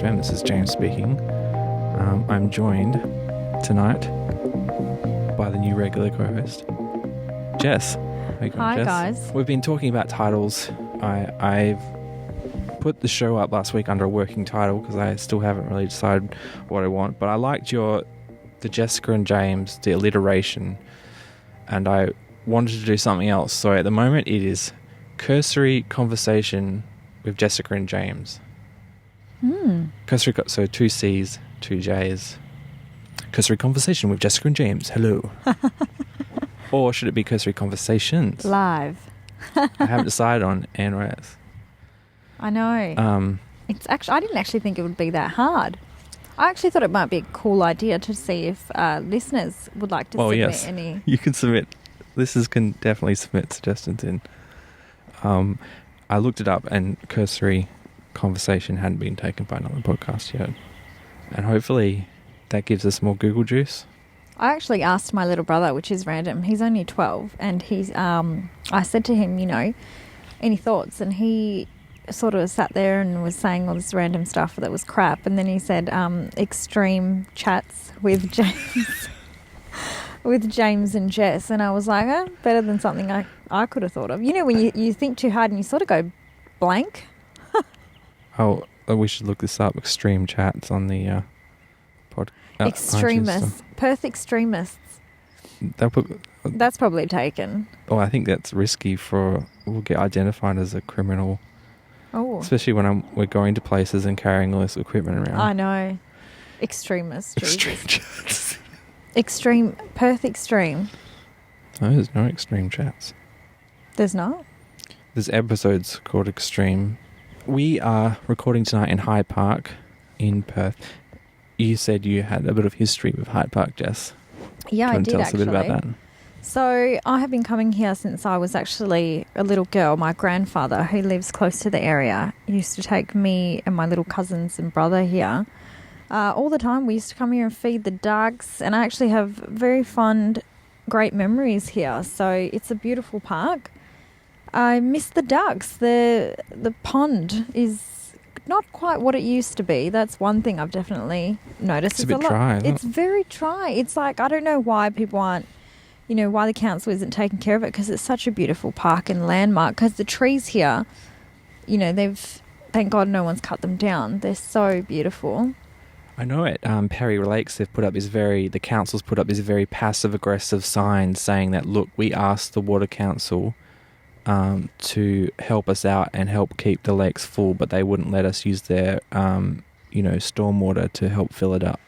FM. This is James speaking. I'm joined tonight by the new regular co-host, Jess. How you going, Hi, Jess? guys. We've been talking about titles. I've put the show up last week under a working title because I still haven't really decided what I want. But I liked the Jessica and James, the alliteration, and I wanted to do something else. So at the moment it is Cursory Conversation with Jessica and James. Cursory, so 2 C's, 2 J's. Cursory Conversation with Jessica and James. Hello. Or should it be Cursory Conversations? Live. I haven't decided on NRS. I know. It's actually, I didn't actually think it would be that hard. I actually thought it might be a cool idea to see if listeners would like to submit any. You can submit. Listeners can definitely submit suggestions in. I looked it up and Cursory Conversation hadn't been taken by another podcast yet. And hopefully that gives us more Google juice. I actually asked my little brother, which is random. He's only 12, and I said to him, any thoughts? And he sort of sat there and was saying all this random stuff that was crap. And then he said, extreme chats with James, with James and Jess. And I was like, better than something I could have thought of. When you think too hard and you sort of go blank. Oh, we should look this up. Extreme chats on the pod. Extremists. Perth extremists. That's probably taken. Oh, I think that's risky we'll get identified as a criminal. Oh. Especially when we're going to places and carrying all this equipment around. I know. Extremists. Extreme chats. Extreme. Perth extreme. No, there's no extreme chats. There's not? There's episodes called Extreme. We are recording tonight in Hyde Park in Perth. You said you had a bit of history with Hyde Park, Jess. Yeah, I did, tell us actually. a bit about that? So I have been coming here since I was actually a little girl. My grandfather, who lives close to the area, used to take me and my little cousins and brother here all the time. We used to come here and feed the ducks, and I actually have very fond, great memories here. So it's a beautiful park. I miss the ducks. The pond is not quite what it used to be. That's one thing I've definitely noticed. It's a bit dry, isn't it? It's very dry. It's like, I don't know why people aren't, why the council isn't taking care of it, because it's such a beautiful park and landmark. Because the trees here, thank God no one's cut them down. They're so beautiful. I know at Perry Lakes the council's put up this very passive-aggressive sign saying that, look, we asked the water council to help us out and help keep the lakes full, but they wouldn't let us use their, stormwater to help fill it up.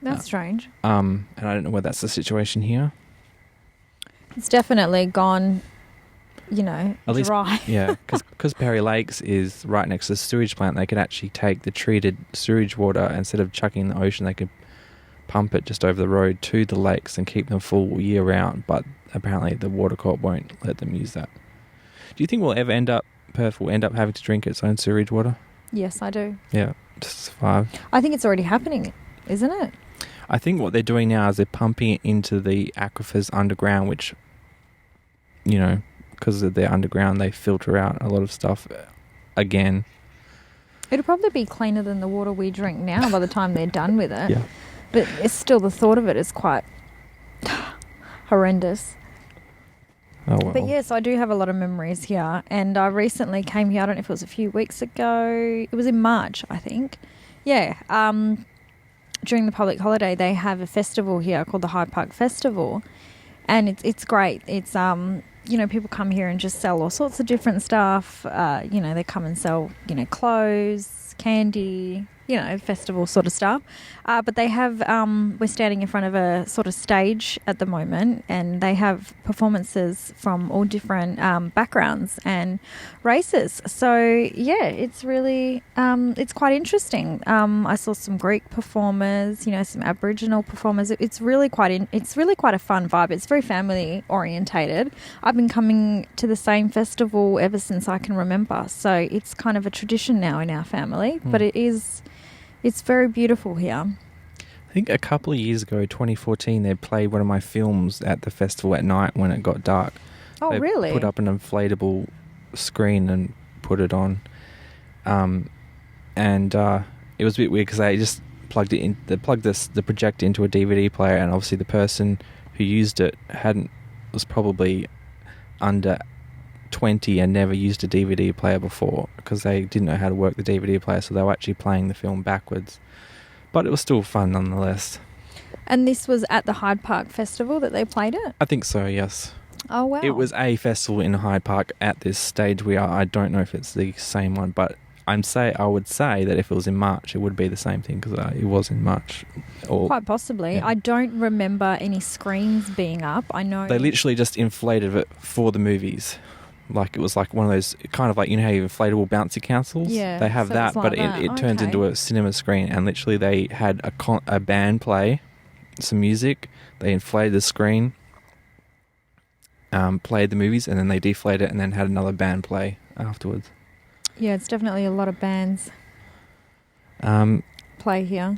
That's strange. And I don't know whether that's the situation here. It's definitely gone, At least, dry. Yeah, because Perry Lakes is right next to the sewage plant. They could actually take the treated sewage water, instead of chucking in the ocean, they could pump it just over the road to the lakes and keep them full year round. But apparently the water corp won't let them use that. Do you think Perth will end up having to drink its own sewage water? Yes, I do. Yeah, to survive. I think it's already happening, isn't it? I think what they're doing now is they're pumping it into the aquifers underground, which, because they're underground, they filter out a lot of stuff again. It'll probably be cleaner than the water we drink now by the time they're done with it. Yeah. But it's still, the thought of it is quite horrendous. Oh, well. But yes, I do have a lot of memories here. And I recently came here, I don't know if it was a few weeks ago. It was in March, I think. Yeah. During the public holiday, they have a festival here called the Hyde Park Festival. And it's great. It's, people come here and just sell all sorts of different stuff. They come and sell, clothes, candy, festival sort of stuff. But they have, we're standing in front of a sort of stage at the moment, and they have performances from all different backgrounds and races. So, yeah, it's really, it's quite interesting. I saw some Greek performers, some Aboriginal performers. It's really quite a fun vibe. It's very family orientated. I've been coming to the same festival ever since I can remember. So it's kind of a tradition now in our family, but it's very beautiful here. I think a couple of years ago, 2014, they played one of my films at the festival at night when it got dark. Oh, they really? Put up an inflatable screen and put it on. and it was a bit weird because they just plugged it in. They plugged the projector into a DVD player, and obviously the person who used it was probably under 20 and never used a DVD player before because they didn't know how to work the DVD player, so they were actually playing the film backwards. But it was still fun nonetheless. And this was at the Hyde Park Festival that they played it? I think so, yes. Oh, wow. It was a festival in Hyde Park at this stage we are. I don't know if it's the same one, but I would say that if it was in March, it would be the same thing because it was in March. Quite possibly. Yeah. I don't remember any screens being up. I know they literally just inflated it for the movies. Like it was like one of those kind of like, you know how you have inflatable bouncy castles? Yeah. They have so that, like but it turns into a cinema screen, and literally they had a band play some music. They inflated the screen, played the movies, and then they deflated it and then had another band play afterwards. Yeah, it's definitely a lot of bands play here.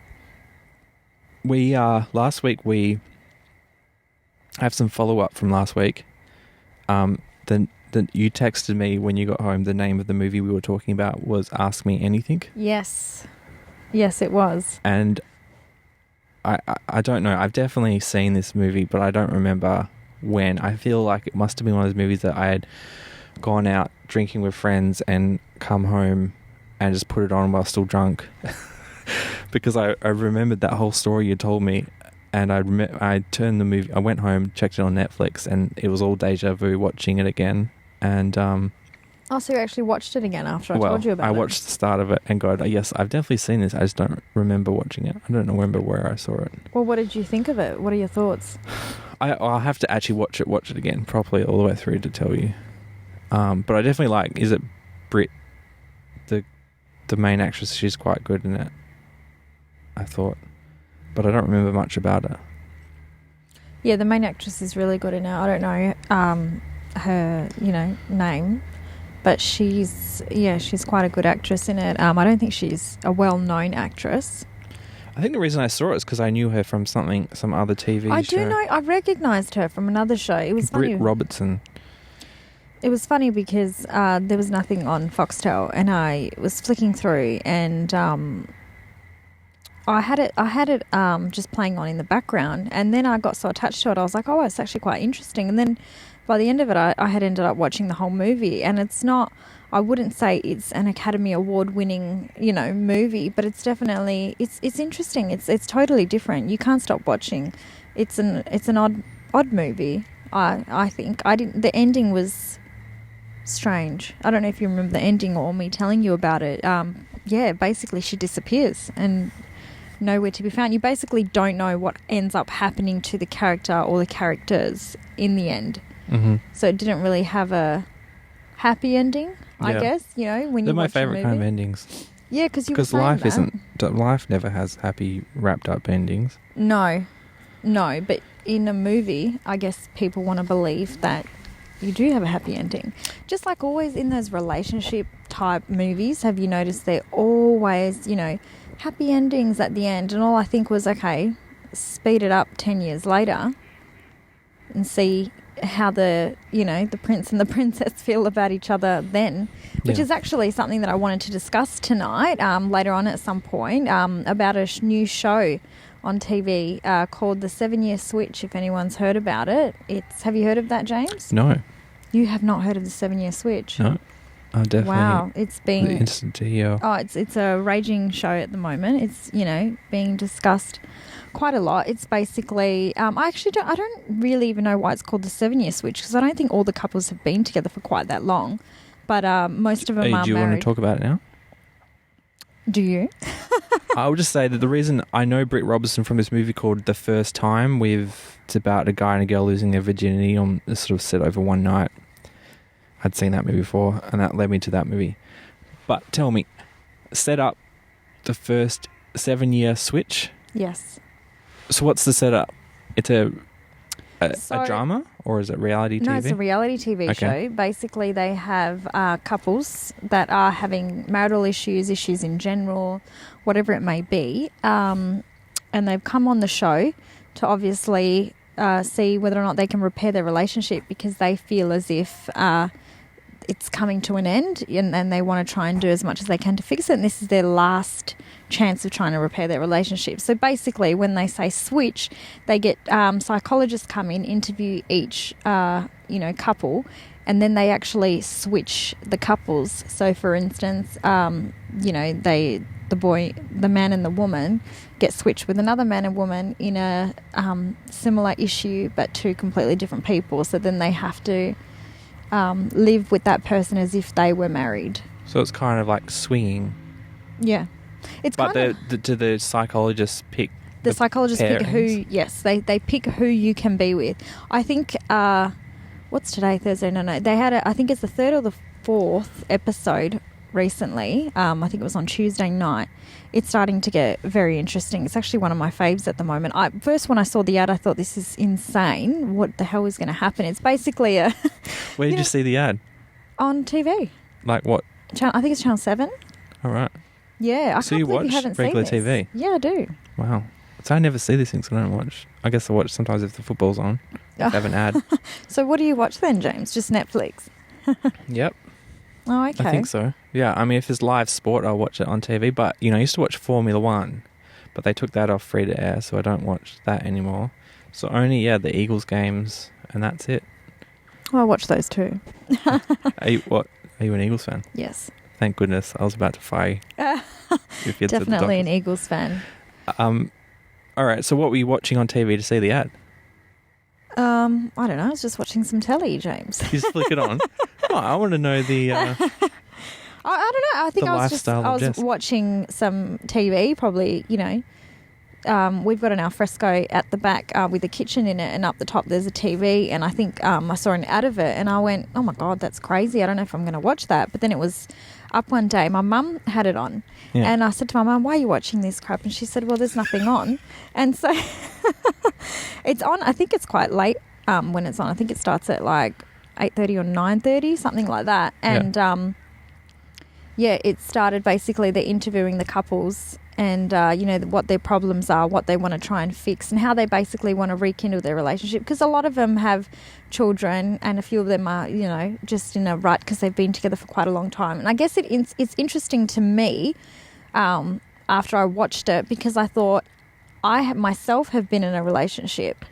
We last week we have some follow up from last week. Then you texted me when you got home. The name of the movie we were talking about was Ask Me Anything. Yes, it was. And I don't know. I've definitely seen this movie, but I don't remember when. I feel like it must have been one of those movies that I had gone out drinking with friends and come home and just put it on while still drunk. Because I remembered that whole story you told me, and I turned the movie. I went home, checked it on Netflix, and it was all deja vu watching it again. And so you actually watched it again after I told you about it? I watched the start of it and go, yes, I've definitely seen this. I just don't remember watching it. I don't remember where I saw it. Well, what did you think of it? What are your thoughts? I'll have to actually watch it again properly all the way through to tell you. But I definitely is it Brit, the main actress? She's quite good in it, I thought. But I don't remember much about it. Yeah, the main actress is really good in it. I don't know her, name, but she's quite a good actress in it. I don't think she's a well-known actress. I think the reason I saw it is because I knew her from some other TV show. I do know. I recognised her from another show. It was funny. Britt Robertson. It was funny because there was nothing on Foxtel, and I was flicking through, and I had it just playing on in the background, and then I got so attached to it, I was like, oh, it's actually quite interesting. And then by the end of it, I had ended up watching the whole movie, and it's not, I wouldn't say it's an Academy Award winning, movie, but it's definitely, it's interesting. It's totally different. You can't stop watching. It's an odd movie, I think. The ending was strange. I don't know if you remember the ending or me telling you about it. Basically she disappears and nowhere to be found. You basically don't know what ends up happening to the character or the characters in the end. Mm-hmm. So it didn't really have a happy ending, I guess, when they're you my watch favourite kind of endings. Yeah, because life never has happy wrapped up endings. No, but in a movie, I guess people want to believe that you do have a happy ending. Just like always in those relationship type movies, have you noticed they're always, happy endings at the end? And all I think was, okay, speed it up 10 years later and see how the prince and the princess feel about each other then, which is actually something that I wanted to discuss tonight, later on at some point, about a new show on TV called The 7-Year Switch, if anyone's heard about it. Have you heard of that, James? No. You have not heard of The 7-Year Switch? No. Oh, definitely. Wow, it's been interesting to hear. Oh, it's a raging show at the moment. It's being discussed quite a lot. It's basically I don't really even know why it's called The 7-Year Switch, because I don't think all the couples have been together for quite that long. But most of them are married. Do you want to talk about it now? Do you? I would just say that the reason I know Britt Robertson from this movie called The First Time, it's about a guy and a girl losing their virginity on this sort of set over one night. I'd seen that movie before, and that led me to that movie. But tell me, set up the first 7-year switch? Yes. So what's the setup? It's a drama, or is it reality TV? No, it's a reality TV show. Basically, they have couples that are having marital issues in general, whatever it may be, and they've come on the show to obviously see whether or not they can repair their relationship, because they feel as if it's coming to an end, and they want to try and do as much as they can to fix it. And this is their last chance of trying to repair their relationship. So basically, when they say switch, they get psychologists come in, interview each couple, and then they actually switch the couples. So, for instance, the man and the woman get switched with another man and woman in a similar issue, but two completely different people. So then they have to live with that person as if they were married. So it's kind of like swinging. Yeah. But do the psychologists pick the psychologists pairings? pick who? Yes, they pick who you can be with. I think what's today? Thursday? No. They had I think it's the third or the fourth episode recently. I think it was on Tuesday night. It's starting to get very interesting. It's actually one of my faves at the moment. First, when I saw the ad, I thought, this is insane. What the hell is going to happen? It's basically a... Where did you see the ad? On TV. Like what? I think it's Channel 7. All right. Yeah. So you watch regular TV? Yeah, I do. Wow. So I never see these things. I don't watch. I guess I watch sometimes if the football's on. If they have an ad. So what do you watch then, James? Just Netflix? Yep. Oh, okay. I think so. Yeah, I mean, if it's live sport, I'll watch it on TV. But, I used to watch Formula One, but they took that off free to air, so I don't watch that anymore. So only, the Eagles games, and that's it. Well, I watch those too. Are you an Eagles fan? Yes. Thank goodness. I was about to fire you. If you'd said the Definitely an Dockers. Eagles fan. All right, so what were you watching on TV to see the ad? I don't know. I was just watching some telly, James. You just flick it on. Oh, I want to know the... I don't know. I think The I lifestyle of was Jess. watching some TV, probably, we've got an alfresco at the back with a kitchen in it, and up the top there's a TV, and I think I saw an ad of it, and I went, oh my God, that's crazy. I don't know if I'm going to watch that. But then it was up one day. My mum had it on, and I said to my mum, why are you watching this crap? And she said, well, there's nothing on. And so it's on. I think it's quite late when it's on. I think it starts at like 8:30 or 9:30, something like that. And it started basically they're interviewing the couples and what their problems are, what they want to try and fix, and how they basically want to rekindle their relationship, because a lot of them have children and a few of them are just in a rut because they've been together for quite a long time. And I guess it's interesting to me after I watched it, because I thought I myself have been in a relationship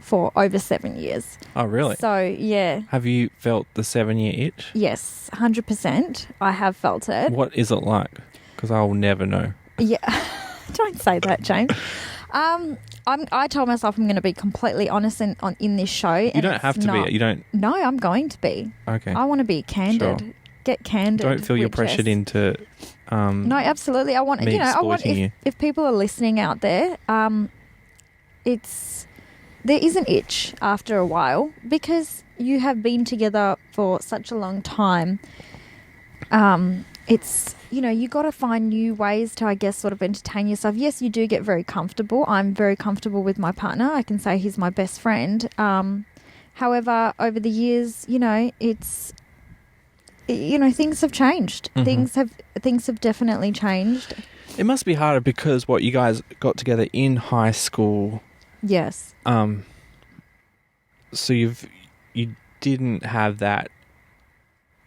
for over 7 years. Oh, really? So, yeah. Have you felt the 7-year itch? Yes, 100%. I have felt it. What is it like? Because I will never know. Yeah. Don't say that, James. I told myself I'm going to be completely honest in this show. You don't have to be. You don't... No, I'm going to be. Okay. I want to be candid. Sure. Get candid. Don't feel you're pressured into... no, absolutely. I want... me I want exploiting if people are listening out there, there is an itch after a while, because you have been together for such a long time. It's, you got to find new ways to, I guess, sort of entertain yourself. Yes, you do get very comfortable. I'm very comfortable with my partner. I can say he's my best friend. However, over the years, it's, things have changed. Mm-hmm. Things have definitely changed. It must be harder because you guys got together in high school. Yes. So you didn't have that,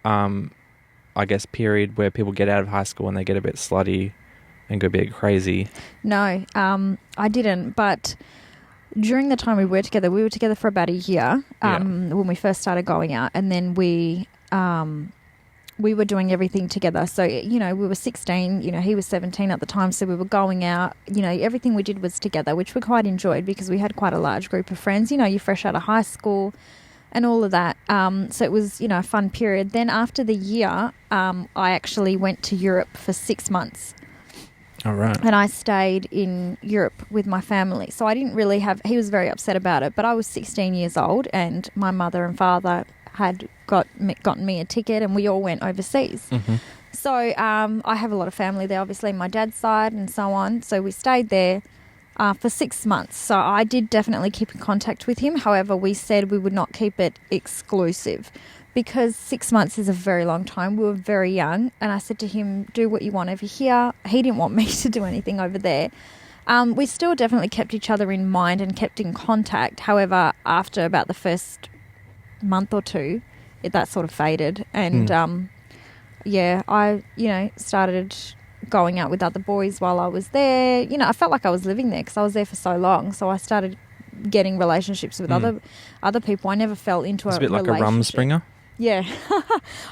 I guess, period where people get out of high school and they get a bit slutty and go a bit crazy. No, I didn't. But during the time we were together for about a year when we first started going out, and then we were doing everything together. So, we were 16, he was 17 at the time. So we were going out, everything we did was together, which we quite enjoyed because we had quite a large group of friends. You're fresh out of high school and all of that. So it was, a fun period. Then after the year, I actually went to Europe for 6 months. All right. And I stayed in Europe with my family. So I didn't really he was very upset about it, but I was 16 years old and my mother and father had gotten me a ticket and we all went overseas. Mm-hmm. So I have a lot of family there, obviously, my dad's side and so on. So we stayed there for 6 months. So I did definitely keep in contact with him. However, we said we would not keep it exclusive because 6 months is a very long time. We were very young. And I said to him, do what you want over here. He didn't want me to do anything over there. We still definitely kept each other in mind and kept in contact. However, after about the first month or two, that sort of faded. And, I, started going out with other boys while I was there. I felt like I was living there because I was there for so long. So I started getting relationships with other people. I never fell into it's a bit like a Rumspringer. Yeah.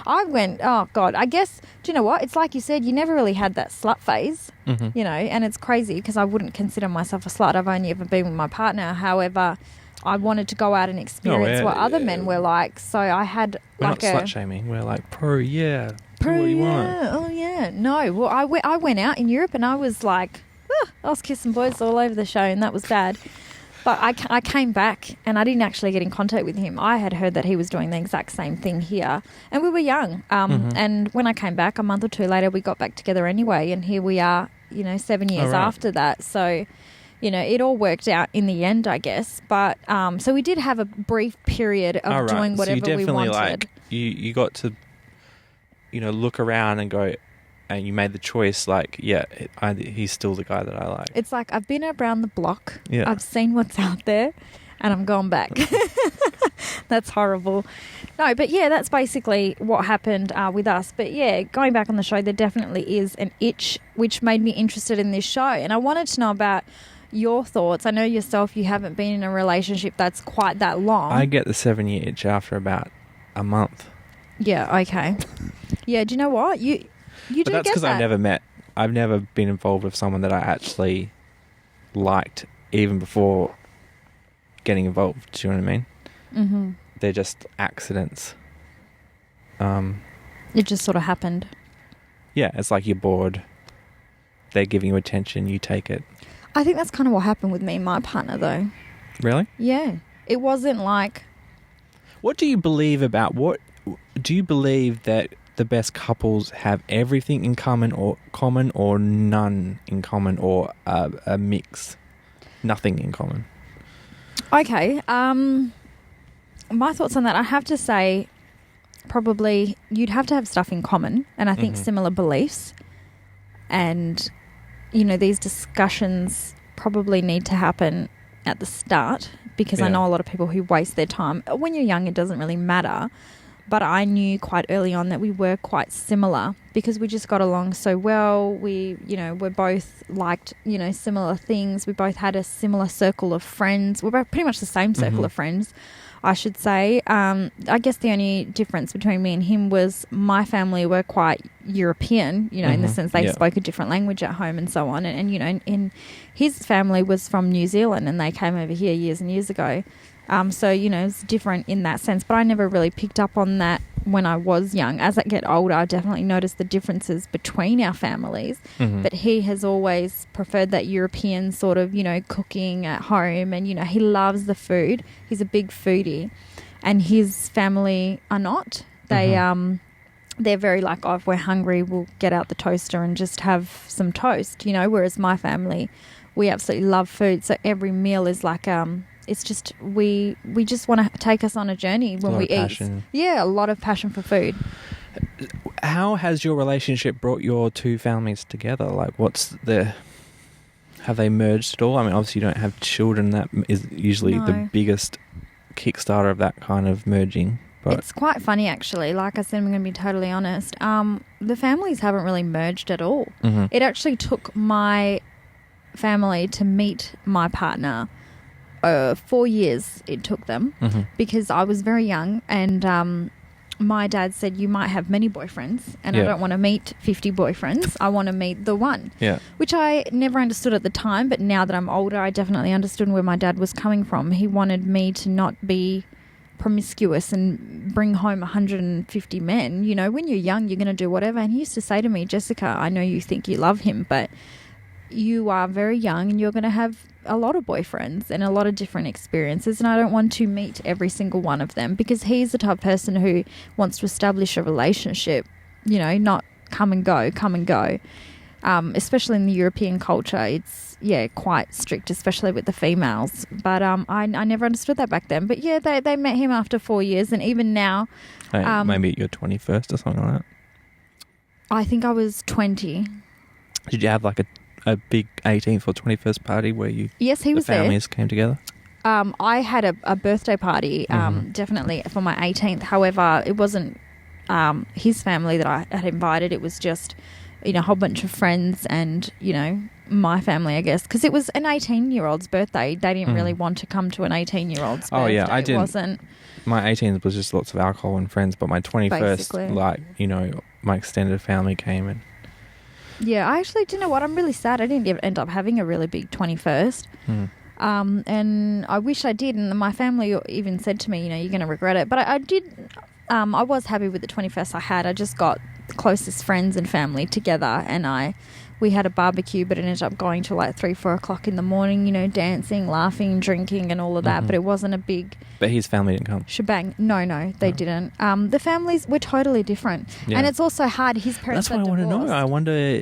I went, oh, God, I guess, do you know what? It's like you said, you never really had that slut phase, and it's crazy because I wouldn't consider myself a slut. I've only ever been with my partner. However, I wanted to go out and experience what other men were like. So I had we're not slut shaming. We're like, do what you want. Oh, yeah. No. Well, I went out in Europe and I was like, I was kissing boys all over the show and that was bad. But I came back and I didn't actually get in contact with him. I had heard that he was doing the exact same thing here. And we were young. And when I came back, a month or two later, we got back together anyway. And here we are, 7 years after that. So, it all worked out in the end, I guess. But so we did have a brief period of doing whatever we wanted. You got to, look around and go... And you made the choice, he's still the guy that I like. It's like I've been around the block. Yeah. I've seen what's out there, and I'm going back. That's horrible. No, but yeah, that's basically what happened with us. But yeah, going back on the show, there definitely is an itch which made me interested in this show. And I wanted to know about your thoughts. I know yourself, you haven't been in a relationship that's quite that long. I get the 7-year itch after about a month. Yeah, okay. Yeah, do you know what? But that's because I've never been involved with someone that I actually liked even before getting involved. Do you know what I mean? Mm-hmm. They're just accidents. It just sort of happened. Yeah, it's like you're bored. They're giving you attention, you take it. I think that's kind of what happened with me and my partner, though. Really? Yeah. It wasn't like... What do you believe about... Do you believe that the best couples have everything in common or none in common or a mix? Nothing in common. Okay. My thoughts on that, I have to say probably you'd have to have stuff in common and I think similar beliefs. And, these discussions probably need to happen at the start because I know a lot of people who waste their time. When you're young, it doesn't really matter. But I knew quite early on that we were quite similar because we just got along so well. We, we're both liked, similar things. We both had a similar circle of friends. We're pretty much the same circle of friends, I should say. I guess the only difference between me and him was my family were quite European, in the sense they spoke a different language at home and so on. And in his family was from New Zealand and they came over here years and years ago. So, it's different in that sense. But I never really picked up on that when I was young. As I get older, I definitely noticed the differences between our families. But he has always preferred that European sort of, cooking at home. And, he loves the food. He's a big foodie. And his family are not. They, they're very like, if we're hungry, we'll get out the toaster and just have some toast, Whereas my family, we absolutely love food. So every meal is like... it's just we just want to take us on a journey when we eat. Yeah, a lot of passion for food. How has your relationship brought your two families together? Like, have they merged at all? I mean, obviously you don't have children. That is usually the biggest kickstarter of that kind of merging. But it's quite funny, actually. Like I said, I'm going to be totally honest. The families haven't really merged at all. It actually took my family to meet my partner. 4 years it took them because I was very young and my dad said you might have many boyfriends and I don't want to meet 50 boyfriends. I want to meet the one, which I never understood at the time, but now that I'm older I definitely understood where my dad was coming from. He wanted me to not be promiscuous and bring home 150 men. When you're young you're going to do whatever, and he used to say to me, Jessica, I know you think you love him, but you are very young and you're going to have a lot of boyfriends and a lot of different experiences, and I don't want to meet every single one of them because he's the type of person who wants to establish a relationship, not come and go. Especially in the European culture, it's quite strict, especially with the females. But I never understood that back then. But yeah, they met him after 4 years, and even now, maybe at your 21st or something like that. I think I was 20. Did you have like a big 18th or 21st party where yes, he was the families there. came together? I had a birthday party, definitely for my 18th. However, it wasn't his family that I had invited. It was just, a whole bunch of friends and, my family, I guess. Because it was an 18-year-old's birthday. They didn't really want to come to an 18-year-old's birthday. Oh, yeah, I didn't. It wasn't. My 18th was just lots of alcohol and friends, but my 21st, Basically. my extended family came and... Yeah, I actually, do you know what? I'm really sad. I didn't end up having a really big 21st. And I wish I did. And my family even said to me, you're going to regret it. But I did. I was happy with the 21st I had. I just got the closest friends and family together, and we had a barbecue, but it ended up going to like 3-4 o'clock in the morning, dancing, laughing, drinking and all of that. But it wasn't a big... But his family didn't come? Shebang. No, they didn't. The families were totally different. Yeah. And it's also hard. His parents That's what I want to know. I wonder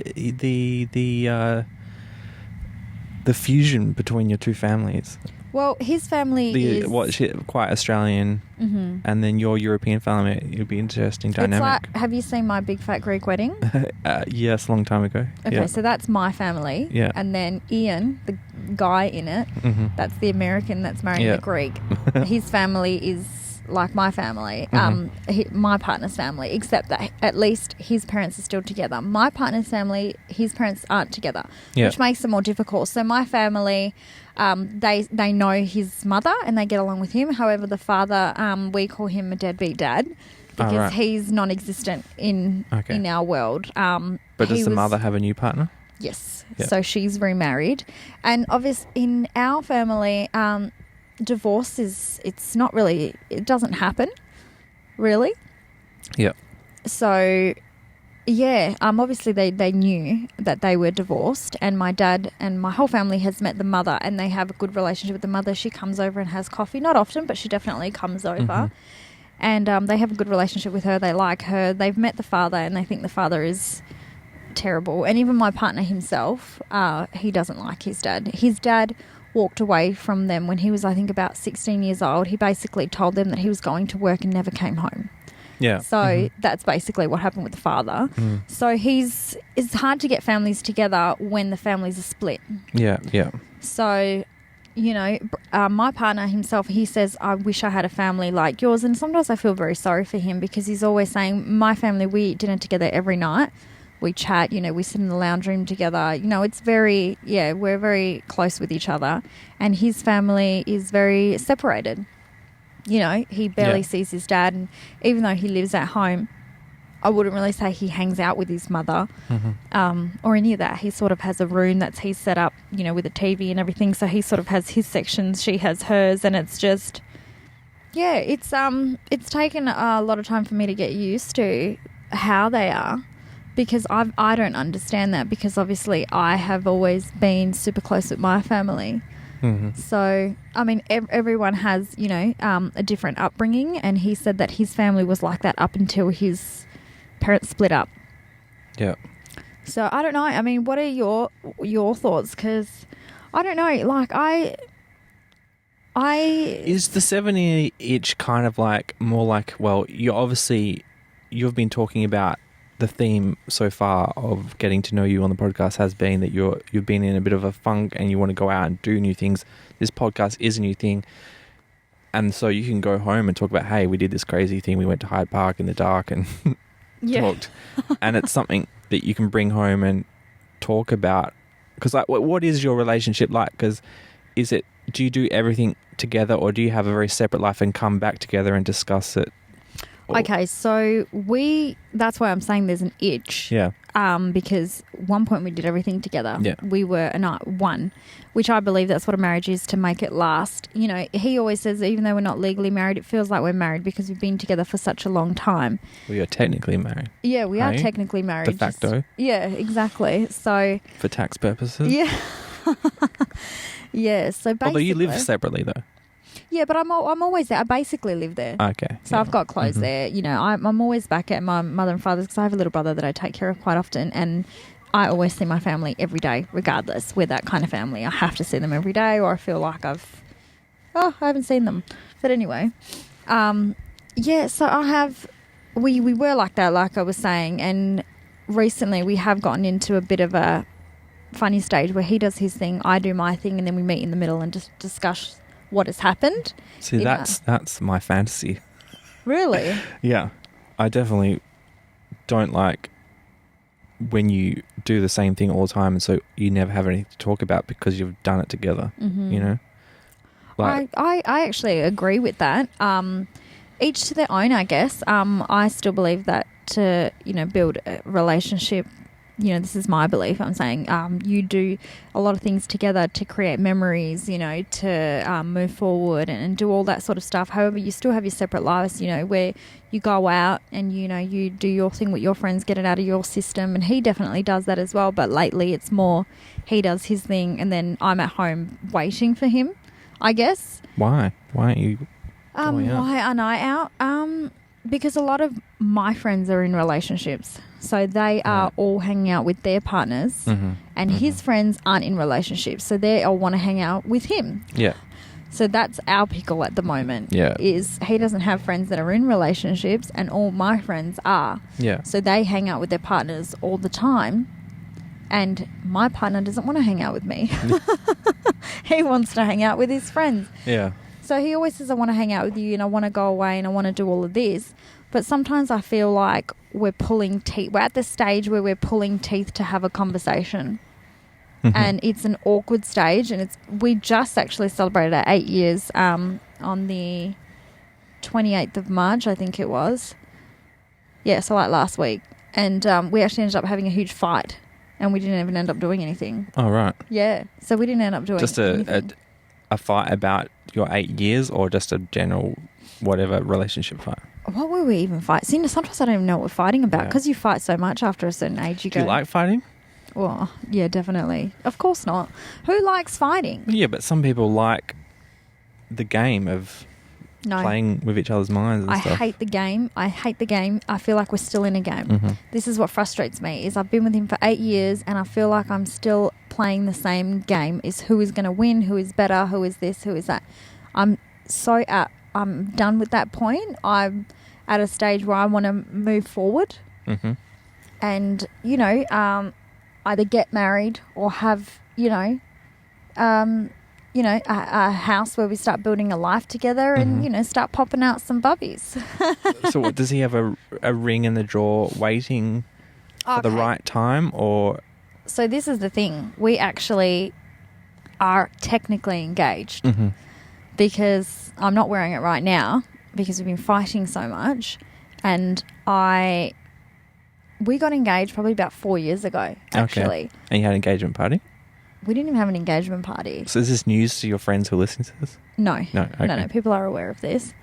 the fusion between your two families. Well, his family is... quite Australian, and then your European family. It would be interesting dynamic. It's like, have you seen My Big Fat Greek Wedding? Yes, a long time ago. Okay, so that's my family. Yeah. And then Ian, the guy in it, that's the American that's marrying the Greek. His family is like my family, my partner's family, except that at least his parents are still together. My partner's family, his parents aren't together, which makes it more difficult. So my family... they know his mother and they get along with him. However, the father, we call him a deadbeat dad because he's non-existent in our world. But does the mother have a new partner? Yes. Yep. So she's remarried. And obviously in our family, divorce it's not really, it doesn't happen, really. Yeah. So... Yeah, obviously they knew that they were divorced, and my dad and my whole family has met the mother, and they have a good relationship with the mother. She comes over and has coffee, not often, but she definitely comes over, and they have a good relationship with her. They like her. They've met the father, and they think the father is terrible. And even my partner himself, he doesn't like his dad. His dad walked away from them when he was, I think, about 16 years old. He basically told them that he was going to work and never came home. Yeah. So that's basically what happened with the father. So it's hard to get families together when the families are split. Yeah, yeah. So, my partner himself, he says, I wish I had a family like yours. And sometimes I feel very sorry for him because he's always saying, my family, we eat dinner together every night. We chat, we sit in the lounge room together. It's very, we're very close with each other. And his family is very separated. He barely sees his dad, and even though he lives at home, I wouldn't really say he hangs out with his mother or any of that. He sort of has a room that's he's set up, with a TV and everything. So he sort of has his sections, she has hers, and it's just, it's taken a lot of time for me to get used to how they are, because I don't understand that, because obviously I have always been super close with my family. So, I mean, everyone has, a different upbringing, and he said that his family was like that up until his parents split up. Yeah. So, I don't know. I mean, what are your thoughts? Because, I don't know, like, Is the 70 itch kind of like more like, well, you've been talking about the theme so far of getting to know you on the podcast has been that you've been in a bit of a funk and you want to go out and do new things. This podcast is a new thing. And so you can go home and talk about, hey, we did this crazy thing. We went to Hyde Park in the dark and talked. And it's something that you can bring home and talk about. Because like, what is your relationship like? Because do you do everything together, or do you have a very separate life and come back together and discuss it? Okay, so that's why I'm saying there's an itch. Yeah. Because one point we did everything together. Yeah. We were one, which I believe that's what a marriage is, to make it last. He always says that even though we're not legally married, it feels like we're married because we've been together for such a long time. We are technically married. Yeah, we are technically married. De facto. Yeah, exactly. So for tax purposes. Yeah. Yeah, so basically. Although you live separately though. Yeah, but I'm always there. I basically live there. Okay. So I've got clothes there. I'm always back at my mother and father's because I have a little brother that I take care of quite often, and I always see my family every day, regardless. We're that kind of family. I have to see them every day, or I feel like I haven't seen them. But anyway, so we were like that, like I was saying, and recently we have gotten into a bit of a funny stage where he does his thing, I do my thing, and then we meet in the middle and just discuss what has happened. See, that's my fantasy. Really? Yeah. I definitely don't like when you do the same thing all the time and so you never have anything to talk about because you've done it together, you know? Like, I actually agree with that. Each to their own, I guess. I still believe that to, build a relationship, this is my belief. I'm saying you do a lot of things together to create memories, to move forward and do all that sort of stuff. However, you still have your separate lives, where you go out and, you do your thing with your friends, get it out of your system. And he definitely does that as well. But lately it's more he does his thing and then I'm at home waiting for him, I guess. Why? Why aren't you going out? Why aren't I out? Because a lot of my friends are in relationships. So they are all hanging out with their partners and his friends aren't in relationships. So they all want to hang out with him. Yeah. So that's our pickle at the moment. Yeah. Is he doesn't have friends that are in relationships and all my friends are. Yeah. So they hang out with their partners all the time and my partner doesn't want to hang out with me. He wants to hang out with his friends. Yeah. So he always says, I want to hang out with you and I want to go away and I want to do all of this. But sometimes I feel like we're pulling teeth. We're at the stage where we're pulling teeth to have a conversation. And it's an awkward stage. And we just actually celebrated our 8 years on the 28th of March, I think it was. Yeah, so like last week. And we actually ended up having a huge fight. And we didn't even end up doing anything. Oh, right. Yeah, so we didn't end up doing anything. Just a fight about your 8 years or just a general whatever relationship fight? What were we even fighting? See, sometimes I don't even know what we're fighting about because you fight so much after a certain age. Do you like fighting? Well, yeah, definitely. Of course not. Who likes fighting? Yeah, but some people like the game of playing with each other's minds and stuff. I hate the game. I feel like we're still in a game. This is what frustrates me is I've been with him for 8 years and I feel like I'm still playing the same game. Is who is going to win, who is better, who is this, who is that. I'm done with that point. I'm at a stage where I want to move forward and, either get married or have, a house where we start building a life together and, start popping out some bubbies. So what, does he have a ring in the drawer waiting for the right time or? So this is the thing. We actually are technically engaged because I'm not wearing it right now because we've been fighting so much. And we got engaged probably about 4 years ago, actually. Okay. And you had an engagement party? We didn't even have an engagement party. So is this news to your friends who listen to this? No. No, okay. No, people are aware of this.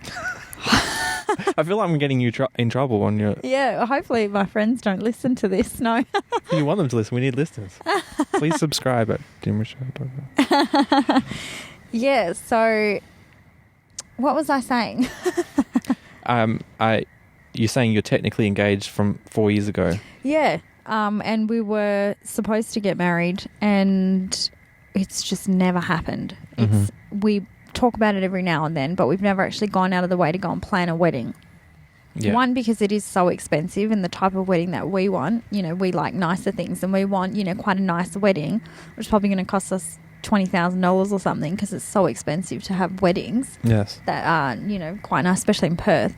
I feel like I'm getting you in trouble on your... Yeah, hopefully my friends don't listen to this. No. You want them to listen. We need listeners. Please subscribe at Jim Show. Yeah, so what was I saying? You're saying you're technically engaged from 4 years ago. Yeah. And we were supposed to get married and it's just never happened. We talk about it every now and then, but we've never actually gone out of the way to go and plan a wedding. Yeah. One, because it is so expensive and the type of wedding that we want, we like nicer things and we want, quite a nice wedding, which is probably going to cost us $20,000 or something because it's so expensive to have weddings. Yes. That are, quite nice, especially in Perth.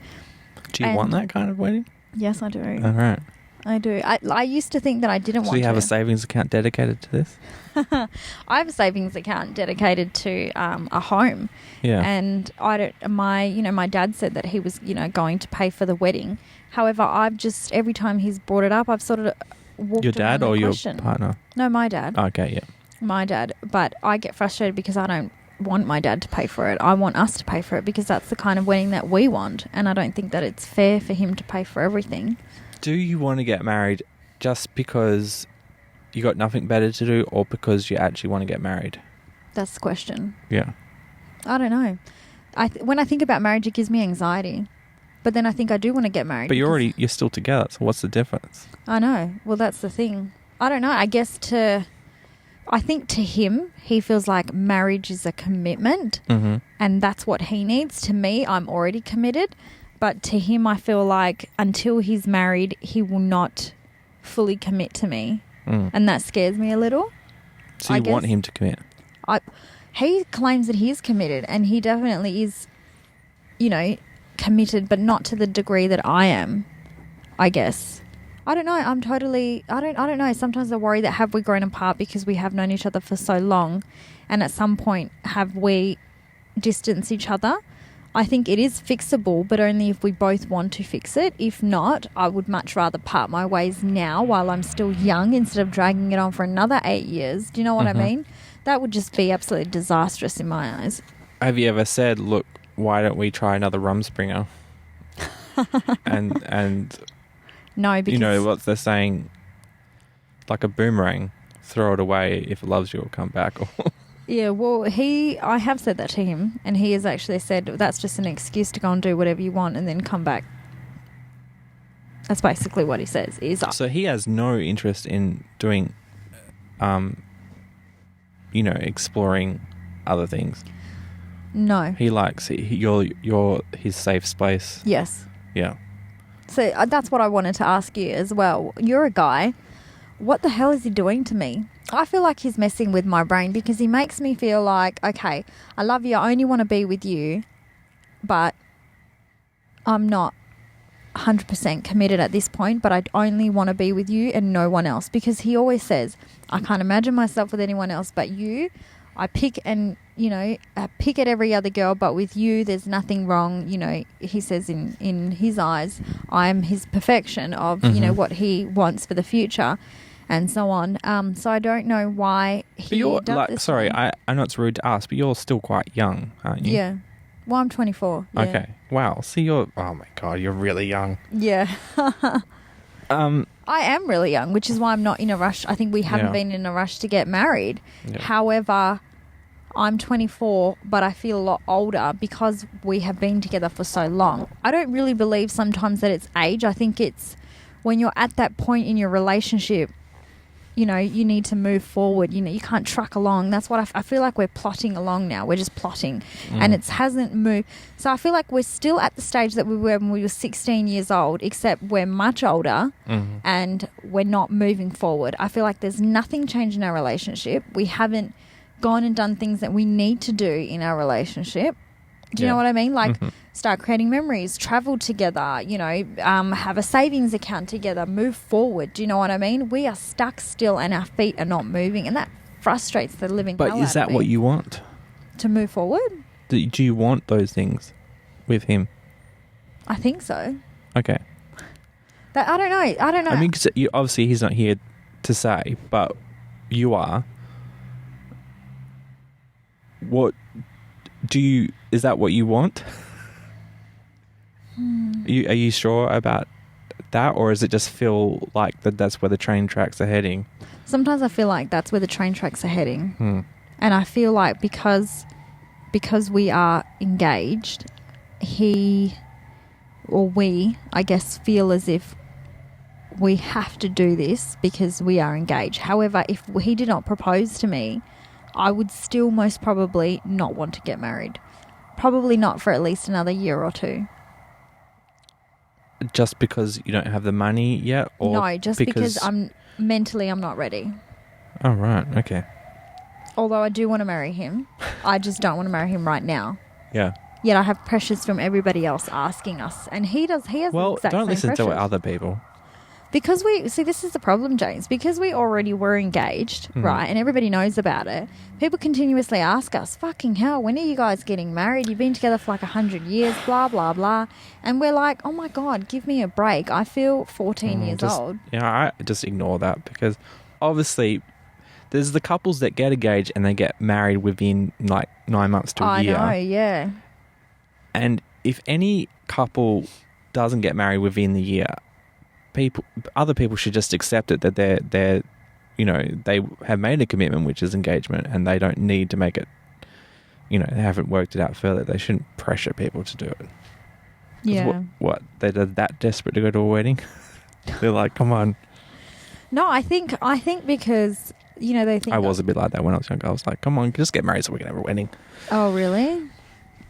Do you want that kind of wedding? Yes, I do. All right. I do. I used to think that I didn't want to. So you have a savings account dedicated to this? I have a savings account dedicated to a home. Yeah. And my dad said that he was, going to pay for the wedding. However, I've just, every time he's brought it up, I've sort of walked Your dad or your question. partner? No, my dad. Okay, yeah. My dad. But I get frustrated because I don't want my dad to pay for it. I want us to pay for it because that's the kind of wedding that we want. And I don't think that it's fair for him to pay for everything. Do you want to get married just because you got nothing better to do or because you actually want to get married? That's the question. Yeah. I don't know. When I think about marriage, it gives me anxiety. But then I think I do want to get married. But you're still together, so what's the difference? I know. Well, that's the thing. I don't know. I think to him, he feels like marriage is a commitment and that's what he needs. To me, I'm already committed. But to him, I feel like until he's married, he will not fully commit to me. And that scares me a little. So you want him to commit? he claims that he is committed, and he definitely is, committed, but not to the degree that I am, I guess. I don't know. I don't know. Sometimes I worry that have we grown apart because we have known each other for so long, and at some point have we distanced each other? I think it is fixable, but only if we both want to fix it. If not, I would much rather part my ways now while I'm still young instead of dragging it on for another 8 years. Do you know what I mean? That would just be absolutely disastrous in my eyes. Have you ever said, look, why don't we try another Rumspringer? and no, because... You know what they're saying? Like a boomerang. Throw it away. If it loves you, it'll come back. Yeah, well, I have said that to him, and he has actually said that's just an excuse to go and do whatever you want and then come back. That's basically what he says. So he has no interest in doing, exploring other things. No. He likes it. You're his safe space. Yes. Yeah. So that's what I wanted to ask you as well. You're a guy. What the hell is he doing to me? I feel like he's messing with my brain because he makes me feel like, okay, I love you, I only want to be with you, but I'm not 100% committed at this point, but I only want to be with you and no one else. Because he always says, I can't imagine myself with anyone else but you. I pick at every other girl, but with you, there's nothing wrong. He says in his eyes, I'm his perfection of, what he wants for the future. And so on. So I don't know why he does this. Sorry, I know it's rude to ask, but you're still quite young, aren't you? Yeah. Well, I'm 24. Yeah. Okay. Wow. See, oh my God, you're really young. Yeah. I am really young, which is why I'm not in a rush. I think we haven't been in a rush to get married. Yeah. However, I'm 24, but I feel a lot older because we have been together for so long. I don't really believe sometimes that it's age. I think it's when you're at that point in your relationship, you need to move forward. You can't truck along. That's what I feel like we're plotting along now. We're just plotting and it hasn't moved. So I feel like we're still at the stage that we were when we were 16 years old, except we're much older and we're not moving forward. I feel like there's nothing changed in our relationship. We haven't gone and done things that we need to do in our relationship. Do you know what I mean? Like start creating memories, travel together, have a savings account together, move forward. Do you know what I mean? We are stuck still and our feet are not moving, and that frustrates the living hell out of me. But is that what you want? To move forward? Do you want those things with him? I think so. Okay. I don't know. I mean, cause obviously he's not here to say, but you are. What... is that what you want? Are you sure about that, or does it just feel like that's where the train tracks are heading? Sometimes I feel like that's where the train tracks are heading. And I feel like because we are engaged, we, I guess, feel as if we have to do this because we are engaged. However, if he did not propose to me, I would still most probably not want to get married. Probably not for at least another year or two. Just because you don't have the money yet? Or no, just because I'm not ready. Oh, right. Okay. Although I do want to marry him. I just don't want to marry him right now. Yeah. Yet I have pressures from everybody else asking us. And he has the exact same pressures. Well, don't listen to other people. Because this is the problem, James. Because we already were engaged, right, and everybody knows about it, people continuously ask us, fucking hell, when are you guys getting married? You've been together for like 100 years, blah, blah, blah. And we're like, oh my God, give me a break. I feel 14 years old. Yeah, I just ignore that because obviously there's the couples that get engaged and they get married within like 9 months to a year. I know, yeah. And if any couple doesn't get married within the year, other people should just accept it that they're they have made a commitment, which is engagement, and they don't need to make it. They haven't worked it out further. They shouldn't pressure people to do it. Yeah. What they're that desperate to go to a wedding? They're like, come on. No, I think because they think I was a bit like that when I was younger. I was like, come on, just get married so we can have a wedding. Oh, really?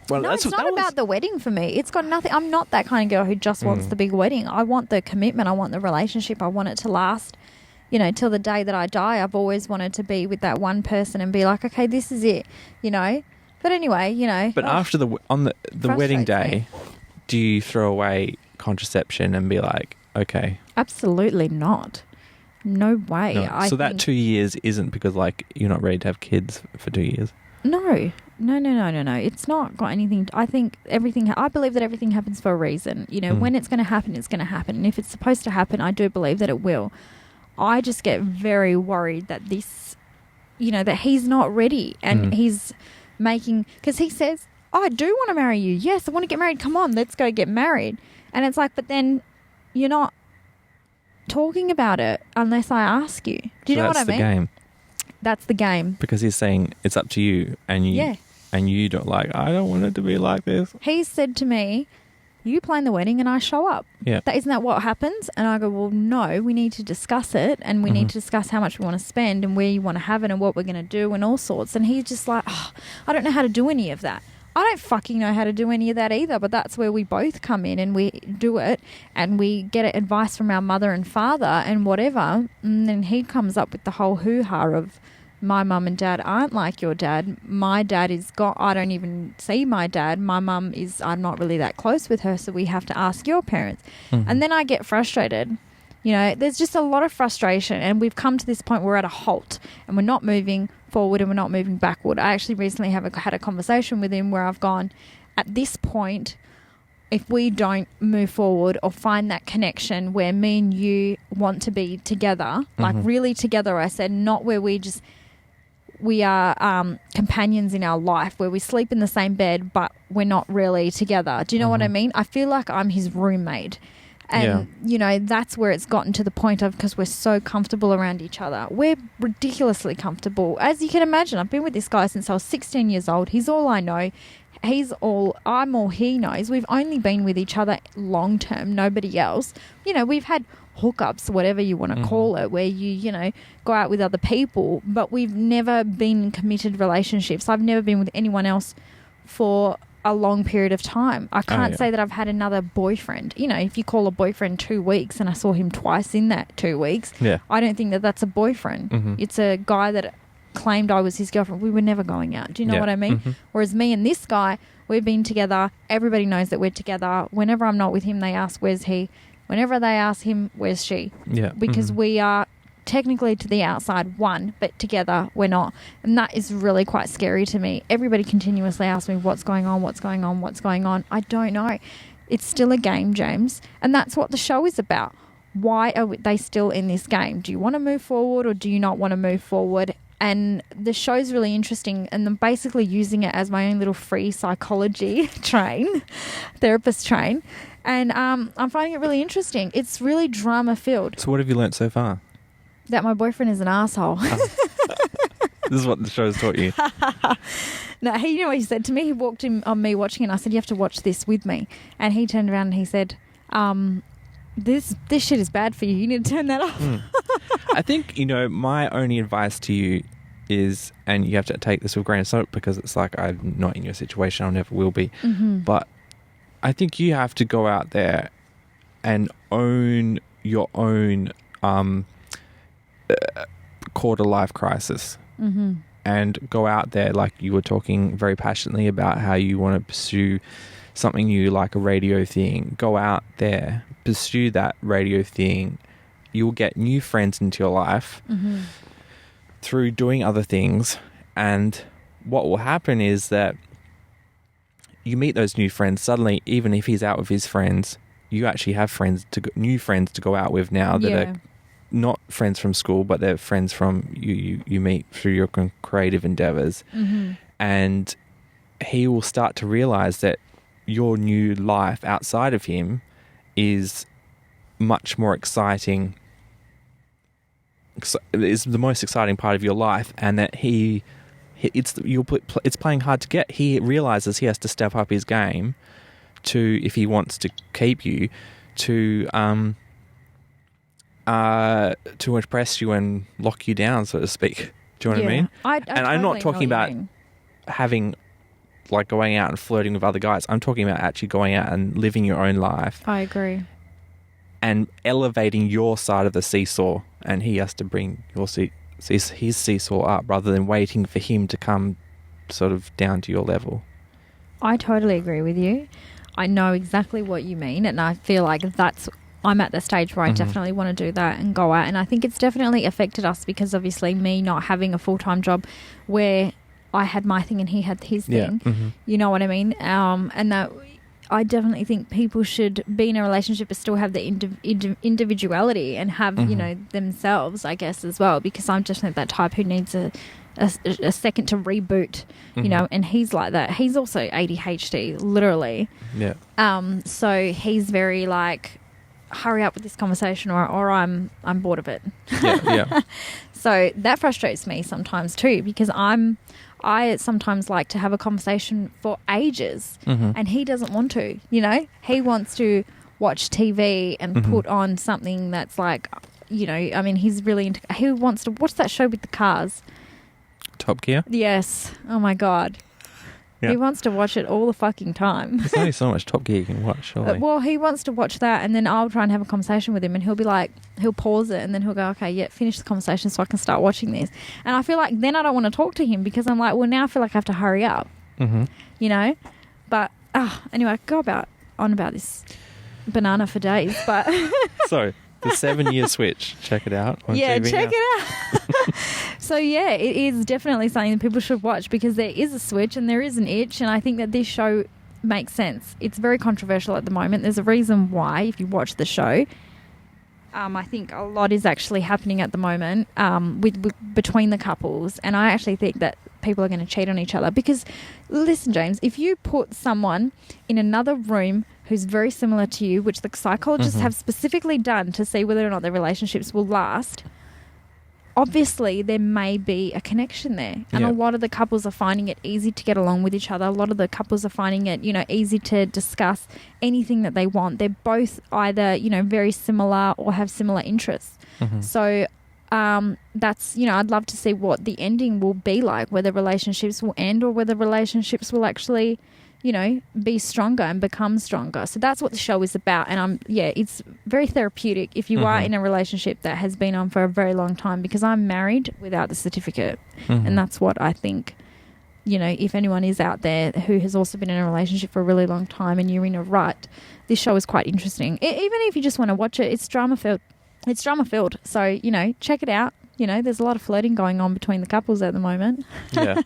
Well, no, it's not about the wedding for me. It's got nothing. I'm not that kind of girl who just wants the big wedding. I want the commitment. I want the relationship. I want it to last, you know, till the day that I die, I've always wanted to be with that one person and be like, okay, this is it, you know. But anyway, you know. But after the wedding day, do you throw away contraception and be like, okay? Absolutely not. No way. No. So that 2 years isn't because, like, you're not ready to have kids for 2 years? No. It's not got anything. I believe that everything happens for a reason. You know, when it's going to happen, it's going to happen. And if it's supposed to happen, I do believe that it will. I just get very worried that this, you know, that he's not ready and he's making, because he says, oh, I do want to marry you. Yes, I want to get married. Come on, let's go get married. And it's like, but then you're not talking about it unless I ask you. Do you know what I mean? That's the game. That's the game. Because he's saying it's up to you, and you don't like, I don't want it to be like this. He said to me, you plan the wedding and I show up. Yeah. Isn't that what happens? And I go, well, no, we need to discuss it, and we need to discuss how much we want to spend and where you want to have it and what we're going to do and all sorts. And he's just like, oh, I don't know how to do any of that. I don't fucking know how to do any of that either, but that's where we both come in and we do it, and we get advice from our mother and father and whatever. And then he comes up with the whole hoo-ha of, my mum and dad aren't like your dad. My dad is gone. I don't even see my dad. My mum is, I'm not really that close with her, so we have to ask your parents. And then I get frustrated. You know, there's just a lot of frustration, and we've come to this point where we're at a halt and we're not moving forward and we're not moving backward. I actually recently had a conversation with him where I've gone, at this point, if we don't move forward or find that connection where me and you want to be together, like really together, I said, not where we are companions in our life, where we sleep in the same bed but we're not really together. Do you know what I mean? I feel like I'm his roommate. And, you know, that's where it's gotten to the point of, because we're so comfortable around each other. We're ridiculously comfortable. As you can imagine, I've been with this guy since I was 16 years old. He's all I know. I'm all he knows. We've only been with each other long term, nobody else. You know, we've had hookups, whatever you want to call it, where you know, go out with other people, but we've never been in committed relationships. I've never been with anyone else for a long period of time. I can't say that I've had another boyfriend. You know, if you call a boyfriend 2 weeks and I saw him twice in that 2 weeks, I don't think that that's a boyfriend. It's a guy that claimed I was his girlfriend. We were never going out. Do you know what I mean? Whereas me and this guy, we've been together. Everybody knows that we're together. Whenever I'm not with him, they ask, where's he? Whenever they ask him, where's she? Yeah. Because we are technically to the outside one, but together we're not. And that is really quite scary to me. Everybody continuously asks me, what's going on, what's going on, what's going on? I don't know. It's still a game, James. And that's what the show is about. Why are they still in this game? Do you want to move forward or do you not want to move forward? And the show's really interesting, and I'm basically using it as my own little free psychology therapist train. And I'm finding it really interesting. It's really drama-filled. So what have you learnt so far? That my boyfriend is an asshole. This is what the show's taught you. No, you know what he said to me? He walked in on me watching it, and I said, you have to watch this with me. And he turned around and he said, this shit is bad for you. You need to turn that off. I think, you know, my only advice to you is, and you have to take this with a grain of salt because it's like, I'm not in your situation, I never will be. But I think you have to go out there and own your own quarter life crisis, and go out there, like you were talking very passionately about how you want to pursue something new, like a radio thing. Go out there, pursue that radio thing. You'll get new friends into your life through doing other things, and what will happen is that you meet those new friends. Suddenly, even if he's out with his friends, you actually have new friends to go out with now that are not friends from school, but they're friends from you meet through your creative endeavors. And he will start to realize that your new life outside of him is much more exciting, is the most exciting part of your life, and that it's playing hard to get. He realizes he has to step up his game if he wants to keep you, to impress you and lock you down, so to speak. Do you know what I mean? I'm not talking about having, like, going out and flirting with other guys. I'm talking about actually going out and living your own life. I agree. And elevating your side of the seesaw and he has to bring his seesaw up rather than waiting for him to come sort of down to your level. I totally agree with you. I know exactly what you mean, and I feel like I'm at the stage where I definitely want to do that and go out. And I think it's definitely affected us because obviously me not having a full-time job where I had my thing and he had his thing. Yeah. You know what I mean? And that I definitely think people should be in a relationship but still have the individuality and have, you know, themselves, I guess, as well, because I'm definitely that type who needs a second to reboot, you know, and he's like that. He's also ADHD, literally. Yeah. So he's very like, hurry up with this conversation or I'm bored of it. Yeah. So that frustrates me sometimes too, because I sometimes like to have a conversation for ages and he doesn't want to, you know. He wants to watch TV and put on something that's like, you know, I mean, he's really into, he wants to watch that show with the cars. Top Gear? Yes. Oh my God. Yeah. He wants to watch it all the fucking time. There's only so much Top Gear you can watch, surely. Well, he wants to watch that, and then I'll try and have a conversation with him, and he'll be like, he'll pause it, and then he'll go, okay, yeah, finish the conversation so I can start watching this. And I feel like then I don't want to talk to him because I'm like, well, now I feel like I have to hurry up, you know? But, anyway, I could go on about this banana for days, but... So, the 7-year switch, check it out on TV check now. it out. So, yeah, it is definitely something that people should watch because there is a switch and there is an itch, and I think that this show makes sense. It's very controversial at the moment. There's a reason why, if you watch the show. I think a lot is actually happening at the moment between the couples, and I actually think that people are going to cheat on each other because, listen, James, if you put someone in another room who's very similar to you, which the psychologists have specifically done to see whether or not their relationships will last, obviously there may be a connection there. And a lot of the couples are finding it easy to get along with each other. A lot of the couples are finding it, you know, easy to discuss anything that they want. They're both either, you know, very similar or have similar interests. So that's, you know, I'd love to see what the ending will be like, whether relationships will end or whether relationships will actually, you know, be stronger and become stronger. So that's what the show is about. And it's very therapeutic if you are in a relationship that has been on for a very long time, because I'm married without the certificate. And that's what I think, you know, if anyone is out there who has also been in a relationship for a really long time and you're in a rut, this show is quite interesting. Even if you just want to watch it, it's drama-filled. It's drama-filled. So, you know, check it out. You know, there's a lot of flirting going on between the couples at the moment. Yeah.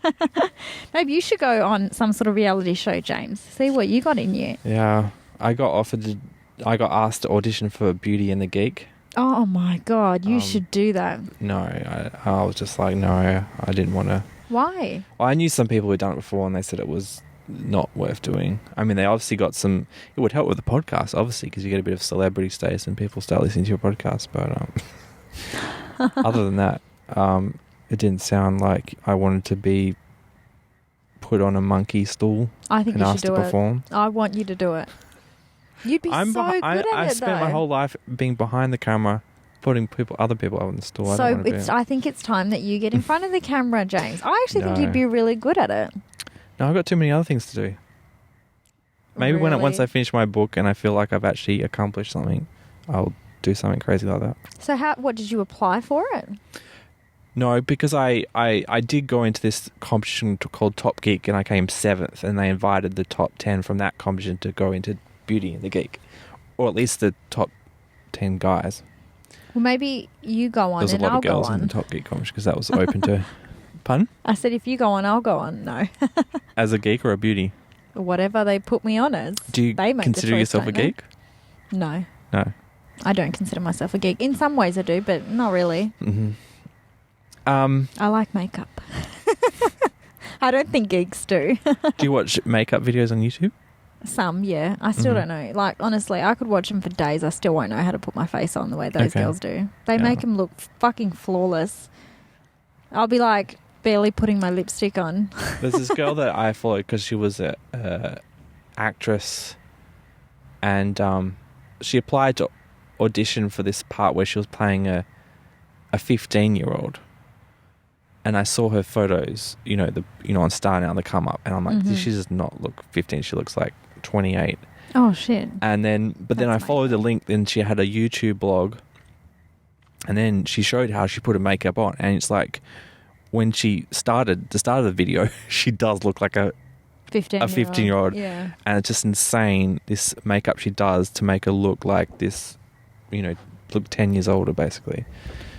Maybe you should go on some sort of reality show, James. See what you got in you. Yeah. I got asked to audition for Beauty and the Geek. Oh, my God. You should do that. No. I was just like, no, I didn't want to. Why? Well, I knew some people who'd done it before and they said it was not worth doing. I mean, they obviously got some... It would help with the podcast, obviously, because you get a bit of celebrity status and people start listening to your podcast, but... Other than that, it didn't sound like I wanted to be put on a monkey stool and asked to perform. I want you to do it. You'd be good at it, I spent my whole life being behind the camera, putting other people up on the stool. I think it's time that you get in front of the camera, James. I actually think you'd be really good at it. No, I've got too many other things to do. Maybe once I finish my book and I feel like I've actually accomplished something, I'll do something crazy like that. So what did you apply for it? No, because I did go into this competition called Top Geek and I came 7th, and they invited the top 10 from that competition to go into Beauty and the Geek, or at least the top 10 guys. Well, maybe you go on and I'll go on. There's a lot of girls in the Top Geek competition because that was open to... Pardon? I said if you go on, I'll go on. No. As a geek or a beauty? Whatever they put me on as. Do you consider yourself a geek? No. No. I don't consider myself a geek. In some ways I do, but not really. I like makeup. I don't think geeks do. Do you watch makeup videos on YouTube? Some, yeah. I still don't know. Like, honestly, I could watch them for days. I still won't know how to put my face on the way those girls do. They make them look fucking flawless. I'll be like barely putting my lipstick on. There's this girl that I followed because she was a actress, and she applied to audition for this part where she was playing a 15-year-old, and I saw her photos, on Star Now, they come up, and I'm like, she does not look 15. She looks like 28. Oh shit! And then, but then I followed the link, and she had a YouTube blog, And then she showed how she put her makeup on, and it's like when she started the start of the video, she does look like a 15-year-old. Yeah. And it's just insane, this makeup she does to make her look like this, look 10 years older, basically.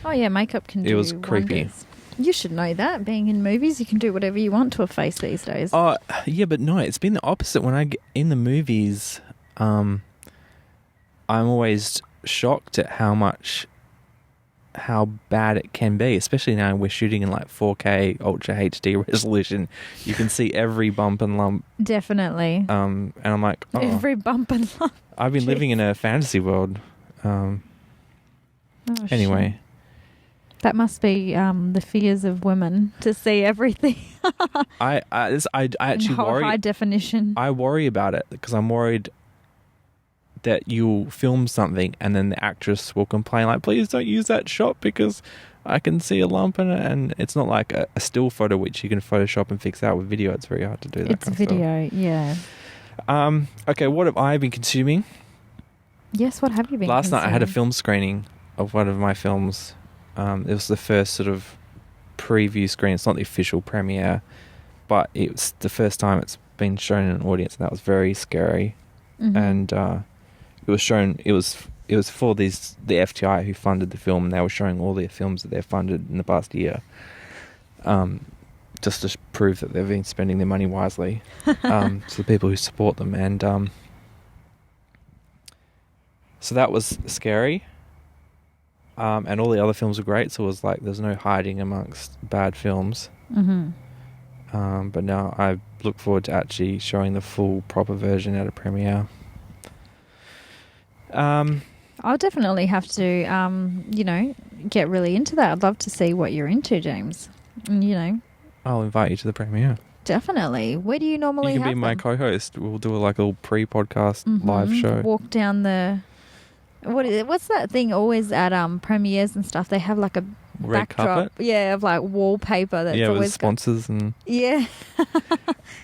Oh, yeah, makeup can do It was creepy. wonders. You should know that. Being in movies, you can do whatever you want to a face these days. Oh, yeah, but no, it's been the opposite. When I get in the movies, I'm always shocked at how bad it can be, especially now we're shooting in like 4K Ultra HD resolution. You can see every bump and lump. Definitely. And I'm like, oh, every bump and lump. I've been living in a fantasy world. Anyway. Shit. That must be the fears of women, to see everything. I actually worry. High definition. I worry about it because I'm worried that you'll film something and then the actress will complain like, please don't use that shot because I can see a lump in it, and it's not like a still photo which you can Photoshop and fix out. With video, it's very hard to do that. It's kind video, of stuff. yeah. Okay, what have I been consuming? Yes, what have you been Last night I had a consuming? film screening of one of my films. It was the first sort of preview screen. It's not the official premiere, but it was the first time it's been shown in an audience, and that was very scary. Mm-hmm. And it was shown. It was for the FTI who funded the film, and they were showing all their films that they've funded in the past year, just to prove that they've been spending their money wisely. To the people who support them, and so that was scary. And all the other films were great, so it was like there's no hiding amongst bad films. Mm-hmm. But now I look forward to actually showing the full proper version at a premiere. I'll definitely have to, get really into that. I'd love to see what you're into, James. And, I'll invite you to the premiere. definitely. Where do you normally You can have be my them? co-host. We'll do a little pre-podcast live show. Walk down the... What's that thing always at premieres and stuff? They have like a Red backdrop, carpet? of like wallpaper that's Yeah, with always sponsors and... Yeah.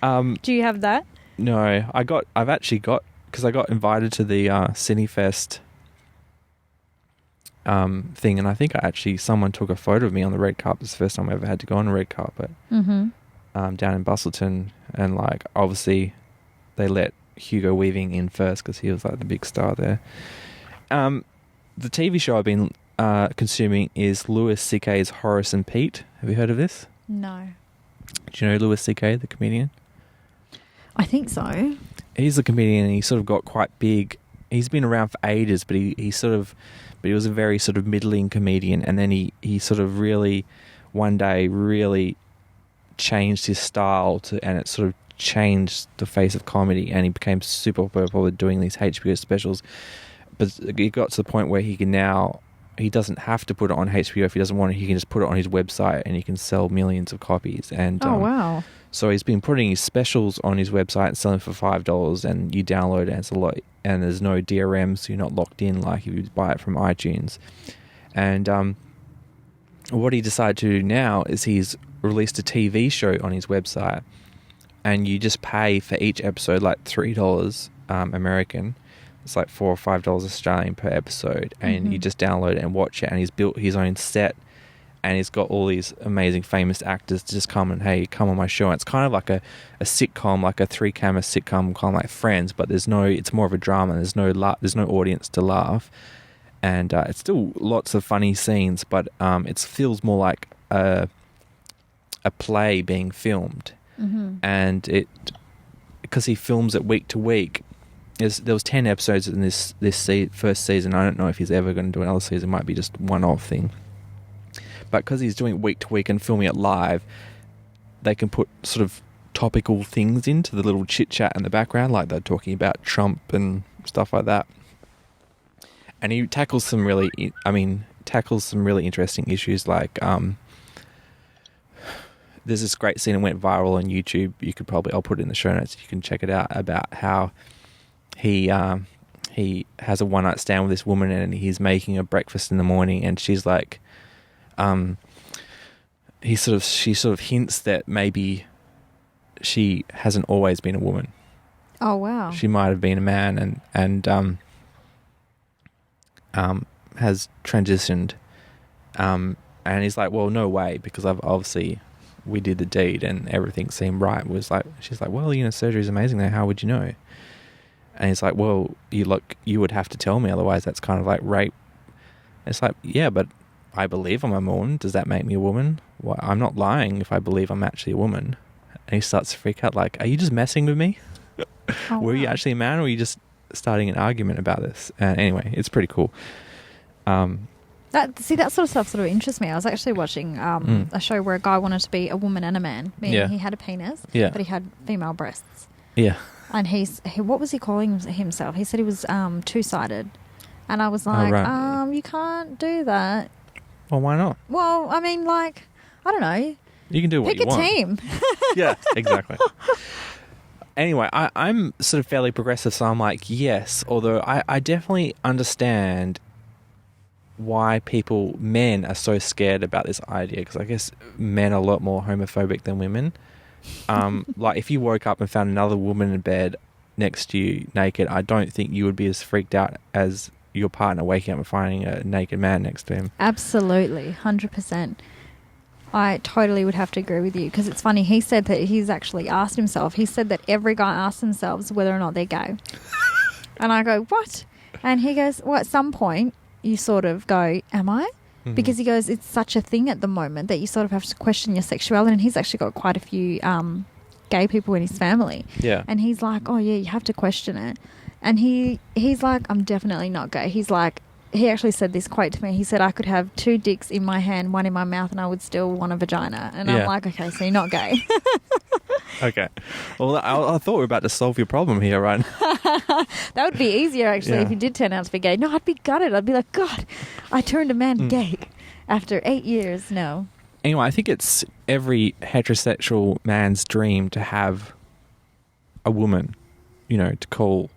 Do you have that? No, I've actually got... Because I got invited to the Cinefest thing, and I think someone took a photo of me on the red carpet. It's the first time I ever had to go on a red carpet. Mm-hmm. Down in Bustleton, and like obviously they let Hugo Weaving in first because he was like the big star there. The TV show I've been consuming is Louis C.K.'s Horace and Pete. Have you heard of this? No. Do you know Louis C.K., the comedian? I think so. He's a comedian, and he sort of got quite big. He's been around for ages, but he was a very sort of middling comedian, and then he sort of really one day really changed his style and it sort of changed the face of comedy, and he became super popular doing these HBO specials. But he got to the point where he doesn't have to put it on HBO if he doesn't want it. He can just put it on his website, and he can sell millions of copies. And wow. So he's been putting his specials on his website and selling for $5, and you download it, and it's a lot. And there's no DRM, so you're not locked in like if you buy it from iTunes. And what he decided to do now is he's released a TV show on his website, and you just pay for each episode like $3 American. It's like $4 or $5 Australian per episode, and you just download it and watch it. And he's built his own set, and he's got all these amazing famous actors to just come on my show. And it's kind of like a sitcom, like a 3-camera sitcom, kind of like Friends, but it's more of a drama. There's no audience to laugh, and it's still lots of funny scenes, but it feels more like a play being filmed. And because he films it week to week. There was 10 episodes in this first season. I don't know if he's ever going to do another season. It might be just one-off thing. But because he's doing it week to week and filming it live, they can put sort of topical things into the little chit-chat in the background, like they're talking about Trump and stuff like that. And he tackles some really interesting issues, like there's this great scene that went viral on YouTube. I'll put it in the show notes. You can check it out, about how he has a one-night stand with this woman, and he's making her breakfast in the morning, and she's like, she sort of hints that maybe she hasn't always been a woman. Oh wow! She might have been a man, and has transitioned, And he's like, well, no way, because we did the deed and everything seemed right. She's like, well, surgery's amazing there. How would you know? And he's like, well, you would have to tell me, otherwise that's kind of like rape. It's like, yeah, but I believe I'm a woman. Does that make me a woman? Well, I'm not lying if I believe I'm actually a woman. And he starts to freak out, like, are you just messing with me? Were you actually a man, or were you just starting an argument about this? And anyway, it's pretty cool. That sort of stuff sort of interests me. I was actually watching a show where a guy wanted to be a woman and a man, meaning he had a penis, but he had female breasts. Yeah. And what was he calling himself? He said he was two-sided. And I was like, you can't do that. Well, why not? Well, I mean, like, I don't know. You can do what you want. Pick a team. Yeah, exactly. Anyway, I'm sort of fairly progressive, so I'm like, yes. Although I definitely understand why men are so scared about this idea, because I guess men are a lot more homophobic than women. Like, if you woke up and found another woman in bed next to you naked, I don't think you would be as freaked out as your partner waking up and finding a naked man next to him. Absolutely, 100%. I totally would have to agree with you, because it's funny, he said that he's actually asked himself, he said that every guy asks themselves whether or not they're gay. And I go, what? And he goes, well, at some point you sort of go, am I? Mm-hmm. Because he goes, it's such a thing at the moment that you sort of have to question your sexuality. And he's actually got quite a few gay people in his family. Yeah. And he's like, oh yeah, you have to question it. And he's like, I'm definitely not gay. He's like, he actually said this quote to me. He said, I could have two dicks in my hand, one in my mouth, and I would still want a vagina. And I'm like, okay, so you're not gay. Okay. Well, I thought we were about to solve your problem here, right? That would be easier, actually, if you did turn out to be gay. No, I'd be gutted. I'd be like, God, I turned a man gay after 8 years. No. Anyway, I think it's every heterosexual man's dream to have a woman, to call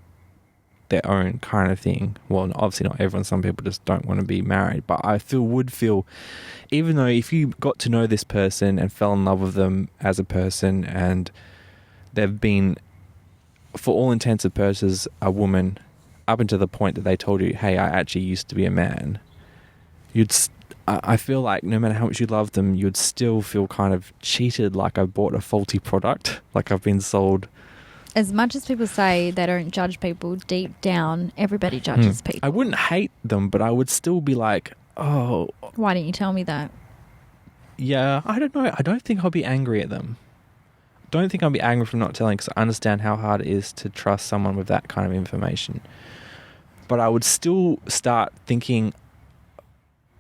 their own kind of thing. Well, obviously not everyone. Some people just don't want to be married. But I would feel, even though if you got to know this person and fell in love with them as a person, and they've been, for all intents and purposes, a woman up until the point that they told you, hey, I actually used to be a man, I feel like no matter how much you love them, you'd still feel kind of cheated, like I bought a faulty product, like I've been sold. As much as people say they don't judge people, deep down, everybody judges people. I wouldn't hate them, but I would still be like, oh. Why didn't you tell me that? Yeah, I don't know. I don't think I'll be angry at them. Don't think I'll be angry for not telling, because I understand how hard it is to trust someone with that kind of information. But I would still start thinking,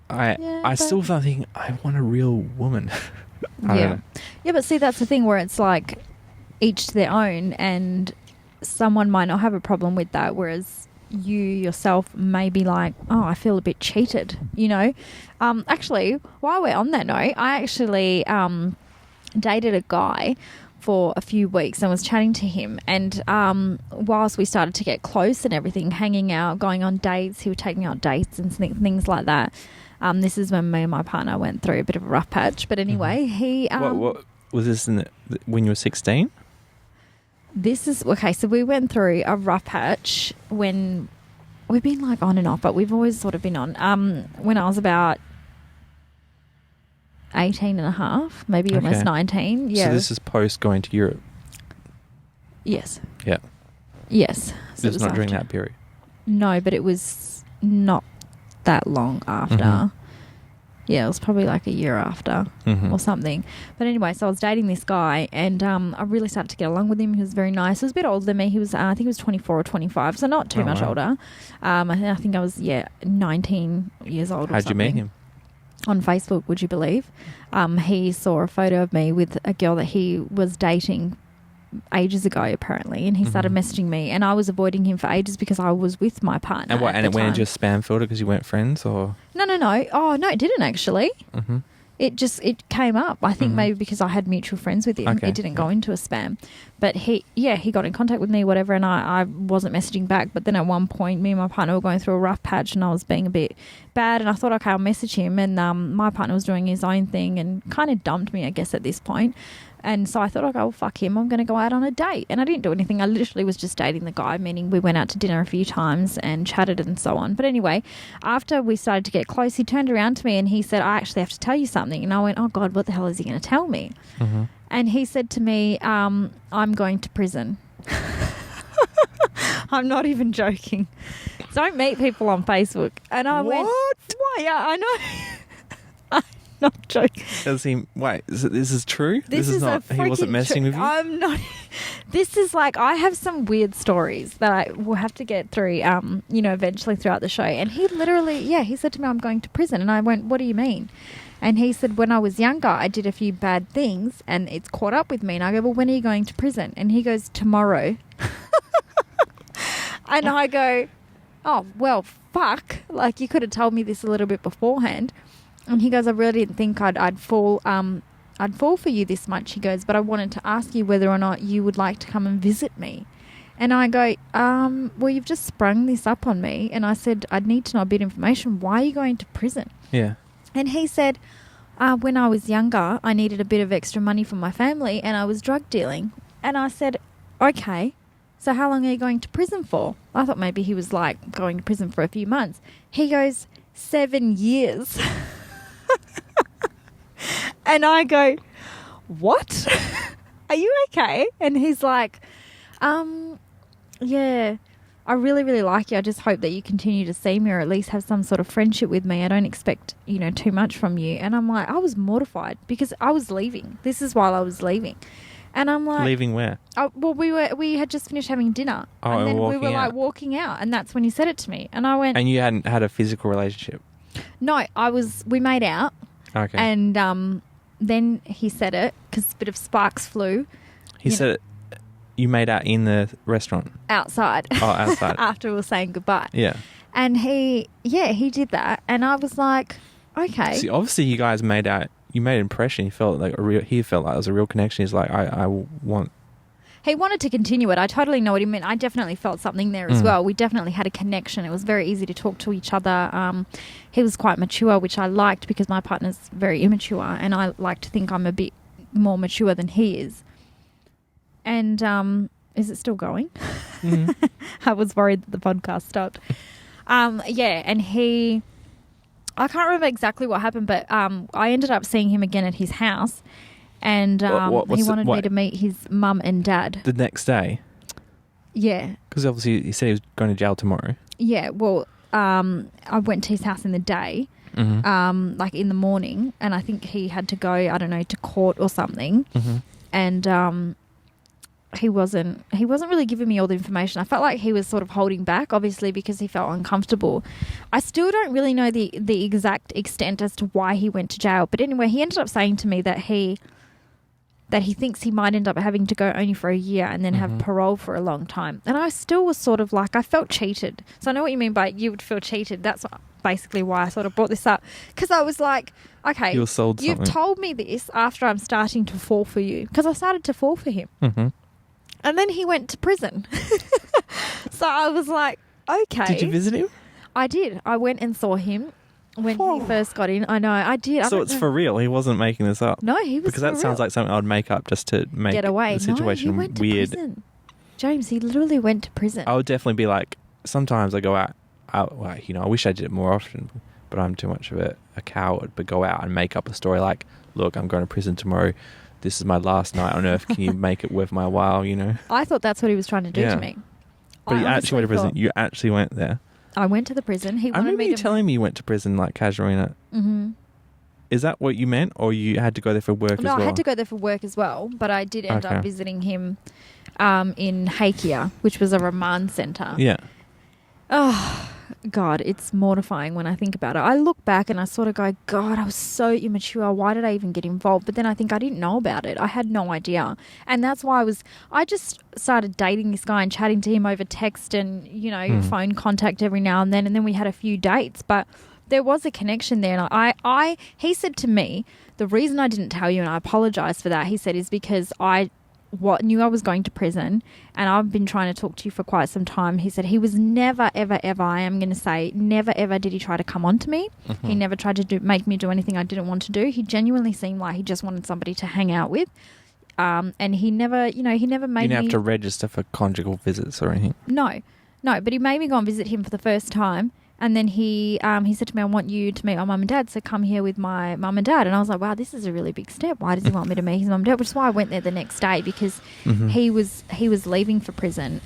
I still start thinking, I want a real woman. I don't know. Yeah, but see, that's the thing where it's like, each to their own, and someone might not have a problem with that, whereas you yourself may be like, oh, I feel a bit cheated, Actually, while we're on that note, I actually dated a guy for a few weeks and was chatting to him, and whilst we started to get close and everything, hanging out, going on dates, he would take me on dates and things like that. This is when me and my partner went through a bit of a rough patch, but anyway, he... What was this when you were 16? This is, okay, so we went through a rough patch when we've been like on and off, but we've always sort of been on. When I was about 18 and a half, maybe almost 19. Yeah. So this is post going to Europe? Yes. Yeah. Yes. So it was not during that period? No, but it was not that long after. Mm-hmm. Yeah, it was probably like a year after or something. But anyway, so I was dating this guy, and I really started to get along with him. He was very nice. He was a bit older than me. He was, I think he was 24 or 25, so not too much older. I think I was, 19 years old or something. How'd you meet him? On Facebook, would you believe? He saw a photo of me with a girl that he was dating ages ago, apparently, and he started messaging me, and I was avoiding him for ages because I was with my partner. And it went into your spam filter because you weren't friends, or? No. Oh, no, it didn't actually. Mm-hmm. It came up. I think maybe because I had mutual friends with him, it didn't go into a spam. But he got in contact with me, whatever, and I wasn't messaging back. But then at one point, me and my partner were going through a rough patch, and I was being a bit bad, and I thought, okay, I'll message him. And my partner was doing his own thing and kind of dumped me, I guess, at this point. And so I thought, okay, well, fuck him. I'm going to go out on a date. And I didn't do anything. I literally was just dating the guy, meaning we went out to dinner a few times and chatted and so on. But anyway, after we started to get close, he turned around to me and he said, I actually have to tell you something. And I went, oh, God, what the hell is he going to tell me? Mm-hmm. And he said to me, I'm going to prison. I'm not even joking. Don't meet people on Facebook. And I went, why? Yeah, I know. I'm not joking. Does he? Wait, this is true? This is not. He wasn't messing with you. I'm not. This is like, I have some weird stories that I will have to get through. Eventually throughout the show. And he literally, he said to me, I'm going to prison. And I went, what do you mean? And he said, when I was younger, I did a few bad things, and it's caught up with me. And I go, well, when are you going to prison? And he goes, tomorrow. And I go, oh, well, fuck. Like, you could have told me this a little bit beforehand. And he goes, I really didn't think I'd fall for you this much. He goes, but I wanted to ask you whether or not you would like to come and visit me. And I go, well, you've just sprung this up on me. And I said, I'd need to know a bit of information. Why are you going to prison? Yeah. And he said, when I was younger, I needed a bit of extra money for my family and I was drug dealing. And I said, okay, so how long are you going to prison for? I thought maybe he was like going to prison for a few months. He goes, 7 years. And I go, what? Are you okay? And he's like, yeah, I really, really like you. I just hope that you continue to see me or at least have some sort of friendship with me. I don't expect, too much from you. And I'm like, I was mortified because I was leaving. This is while I was leaving. And I'm like... Leaving where? Well, we had just finished having dinner. Oh, and then we were out. walking out. And that's when he said it to me. And I went... And you hadn't had a physical relationship? No, we made out. Okay. And then he said it because a bit of sparks flew. He said it... You made out in the restaurant? Outside. Oh, outside. After we were saying goodbye. Yeah. And he did that. And I was like, okay. See, obviously you guys made out... You made an impression. He felt like it was a real connection. He's like, I want... He wanted to continue it. I totally know what he meant. I definitely felt something there as well. We definitely had a connection. It was very easy to talk to each other. He was quite mature, which I liked because my partner's very immature and I like to think I'm a bit more mature than he is. And is it still going? Mm-hmm. I was worried that the podcast stopped. And he... I can't remember exactly what happened, but I ended up seeing him again at his house and he wanted me to meet his mum and dad. The next day? Yeah. Because obviously he said he was going to jail tomorrow. Yeah, well, I went to his house in the day, like in the morning, and I think he had to go, I don't know, to court or something. Mm-hmm. And he wasn't really giving me all the information. I felt like he was sort of holding back, obviously, because he felt uncomfortable. I still don't really know the exact extent as to why he went to jail. But anyway, he ended up saying to me that he thinks he might end up having to go only for a year and then have parole for a long time. And I still was sort of like, I felt cheated. So I know what you mean by you would feel cheated. That's basically why I sort of brought this up. Because I was like, okay, you've told me this after I'm starting to fall for you. Because I started to fall for him. Mm-hmm. And then he went to prison. So I was like, okay. Did you visit him? I did. I went and saw him when he first got in. I know, I did. So it's for real? He wasn't making this up? No, he was Because that sounds like something I'd make up just to make get away. the situation no, he went weird. To prison. James, he literally went to prison. I would definitely be like, sometimes I go out, I wish I did it more often, but I'm too much of a coward, but go out and make up a story like, look, I'm going to prison tomorrow. This is my last night on earth. Can you make it worth my while, I thought that's what he was trying to do to me. But you actually went to prison. You actually went there. I went to the prison. He wanted I remember me you telling me you went to prison like casually. Mm-hmm. Is that what you meant, or you had to go there for work as well? No, I had to go there for work as well, but I did end up visiting him in Hakea, which was a remand centre. Yeah. Oh, God, it's mortifying when I think about it. I look back and I sort of go, God, I was so immature. Why did I even get involved? But then I think I didn't know about it. I had no idea. And that's why I just started dating this guy and chatting to him over text and, phone contact every now and then we had a few dates. But there was a connection there. And he said to me, the reason I didn't tell you, and I apologize for that, he said, is because I knew I was going to prison and I've been trying to talk to you for quite some time. He said he was never, ever, ever, I am going to say, never, ever did he try to come on to me. Mm-hmm. He never tried to make me do anything I didn't want to do. He genuinely seemed like he just wanted somebody to hang out with. And he never, he never You made didn't me... have to register for conjugal visits or anything. No, but he made me go and visit him for the first time. And then he said to me, I want you to meet my mum and dad, so come here with my mum and dad. And I was like, wow, this is a really big step. Why does he want me to meet his mum and dad? Which is why I went there the next day, because he was leaving for prison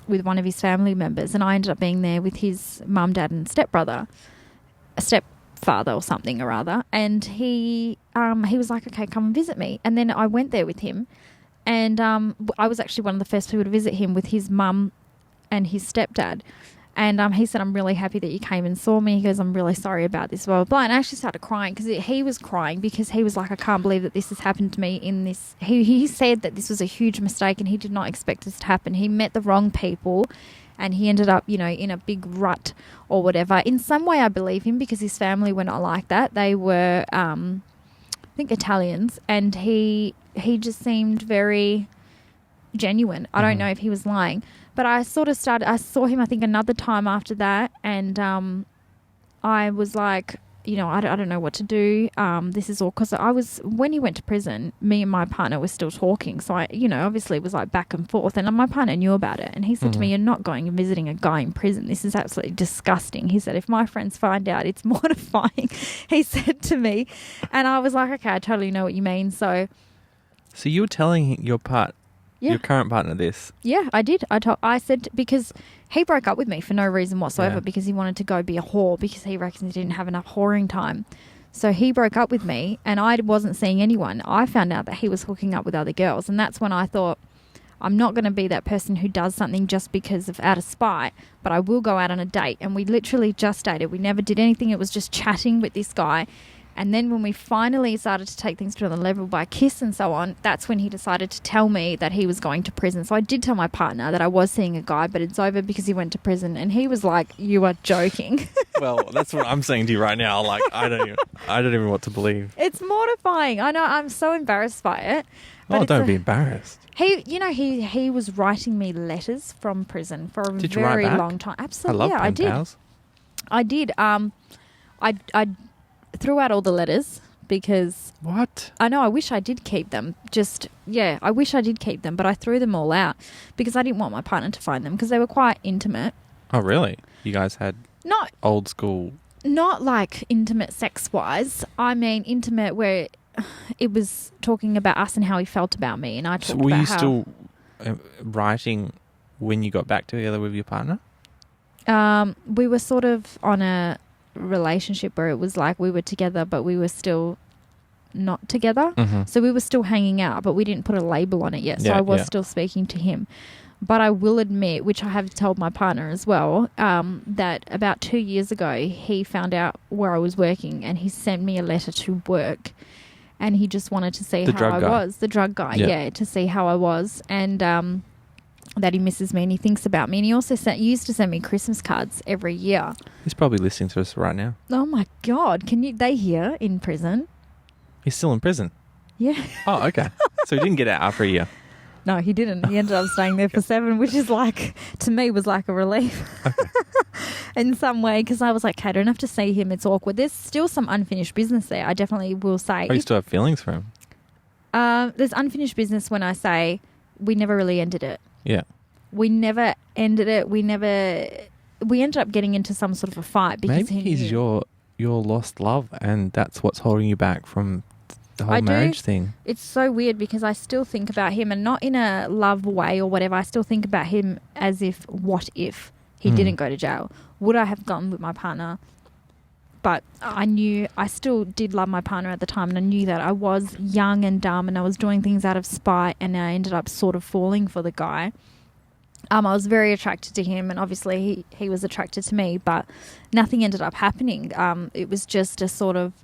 with one of his family members, and I ended up being there with his mum, dad and stepfather or something or other. And he was like, okay, come and visit me. And then I went there with him, and I was actually one of the first people to visit him with his mum and his stepdad. And he said, I'm really happy that you came and saw me. He goes, I'm really sorry about this, blah, blah, blah. And I actually started crying because he was crying because he was like, I can't believe that this has happened to me in this. He said that this was a huge mistake and he did not expect this to happen. He met the wrong people and he ended up, in a big rut or whatever. In some way, I believe him because his family were not like that. They were, I think, Italians. And he just seemed very genuine. I don't know if he was lying. But I saw him, I think, another time after that, and I was like, I don't know what to do. This is all because when he went to prison, me and my partner were still talking. So I, obviously it was like back and forth, and my partner knew about it. And he said to me, you're not going and visiting a guy in prison. This is absolutely disgusting. He said, if my friends find out, it's mortifying, he said to me. And I was like, okay, I totally know what you mean. So you were telling your current partner this? Yeah, I did. I said, because he broke up with me for no reason whatsoever because he wanted to go be a whore because he reckons he didn't have enough whoring time. So he broke up with me and I wasn't seeing anyone. I found out that he was hooking up with other girls, and that's when I thought, I'm not going to be that person who does something just because of out of spite, but I will go out on a date. And we literally just dated. We never did anything. It was just chatting with this guy. And then when we finally started to take things to another level by kiss and so on, that's when he decided to tell me that he was going to prison. So I did tell my partner that I was seeing a guy, but it's over because he went to prison. And he was like, you are joking. Well, that's what I'm saying to you right now. Like, I don't even know what to believe. It's mortifying. I know. I'm so embarrassed by it. Oh, don't be embarrassed. He was writing me letters from prison for a very long time. Absolutely. I love pen pals. I did. I threw out all the letters because... What? I know, I wish I did keep them. I wish I did keep them, but I threw them all out because I didn't want my partner to find them because they were quite intimate. Oh, really? You guys had not old school... Not like intimate sex-wise. I mean intimate where it was talking about us and how he felt about me, and I talked about how... Were you still writing when you got back together with your partner? We were sort of on a relationship where it was like we were together but we were still not together. So we were still hanging out but we didn't put a label on it yet, so I was still speaking to him. But I will admit, which I have told my partner as well, that about 2 years ago he found out where I was working and he sent me a letter to work and he just wanted to see how I was. The drug guy, to see how I was, and that he misses me and he thinks about me. And he also used to send me Christmas cards every year. He's probably listening to us right now. Oh my God. They hear in prison? He's still in prison? Yeah. Oh, okay. So he didn't get out after a year? No, he didn't. He ended up staying there for 7, which is like, to me, was like a relief. Okay. In some way, because I was like, okay, I don't have to see him. It's awkward. There's still some unfinished business there, I definitely will say. Oh, you still have feelings for him? There's unfinished business when I say we never really ended it. Yeah. We never ended it. We ended up getting into some sort of a fight because maybe he's your lost love and that's what's holding you back from the whole marriage thing. It's so weird because I still think about him, and not in a love way or whatever. I still think about him as if, what if he didn't go to jail? Would I have gone with my partner? But I still did love my partner at the time, and I knew that I was young and dumb and I was doing things out of spite, and I ended up sort of falling for the guy. I was very attracted to him, and obviously he was attracted to me, but nothing ended up happening. It was just a sort of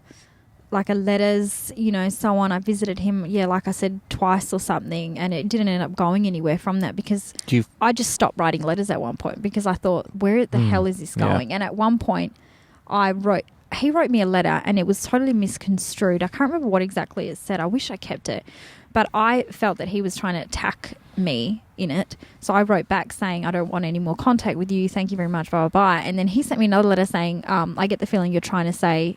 like a letters, so on. I visited him, like I said, twice or something, and it didn't end up going anywhere from that because I just stopped writing letters at one point because I thought, where the hell is this going? And at one point he wrote me a letter and it was totally misconstrued. I can't remember what exactly it said. I wish I kept it. But I felt that he was trying to attack me in it. So I wrote back saying, I don't want any more contact with you. Thank you very much, blah, blah, blah. And then he sent me another letter saying, I get the feeling you're trying to say,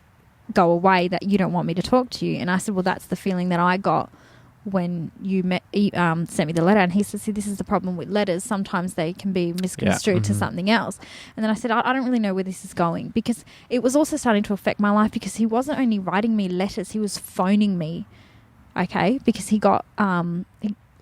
go away, that you don't want me to talk to you. And I said, well, that's the feeling that I got when you sent me the letter, and he said, see, this is the problem with letters. Sometimes they can be misconstrued to something else. And then I said, I don't really know where this is going, because it was also starting to affect my life, because he wasn't only writing me letters, he was phoning me, okay, because he got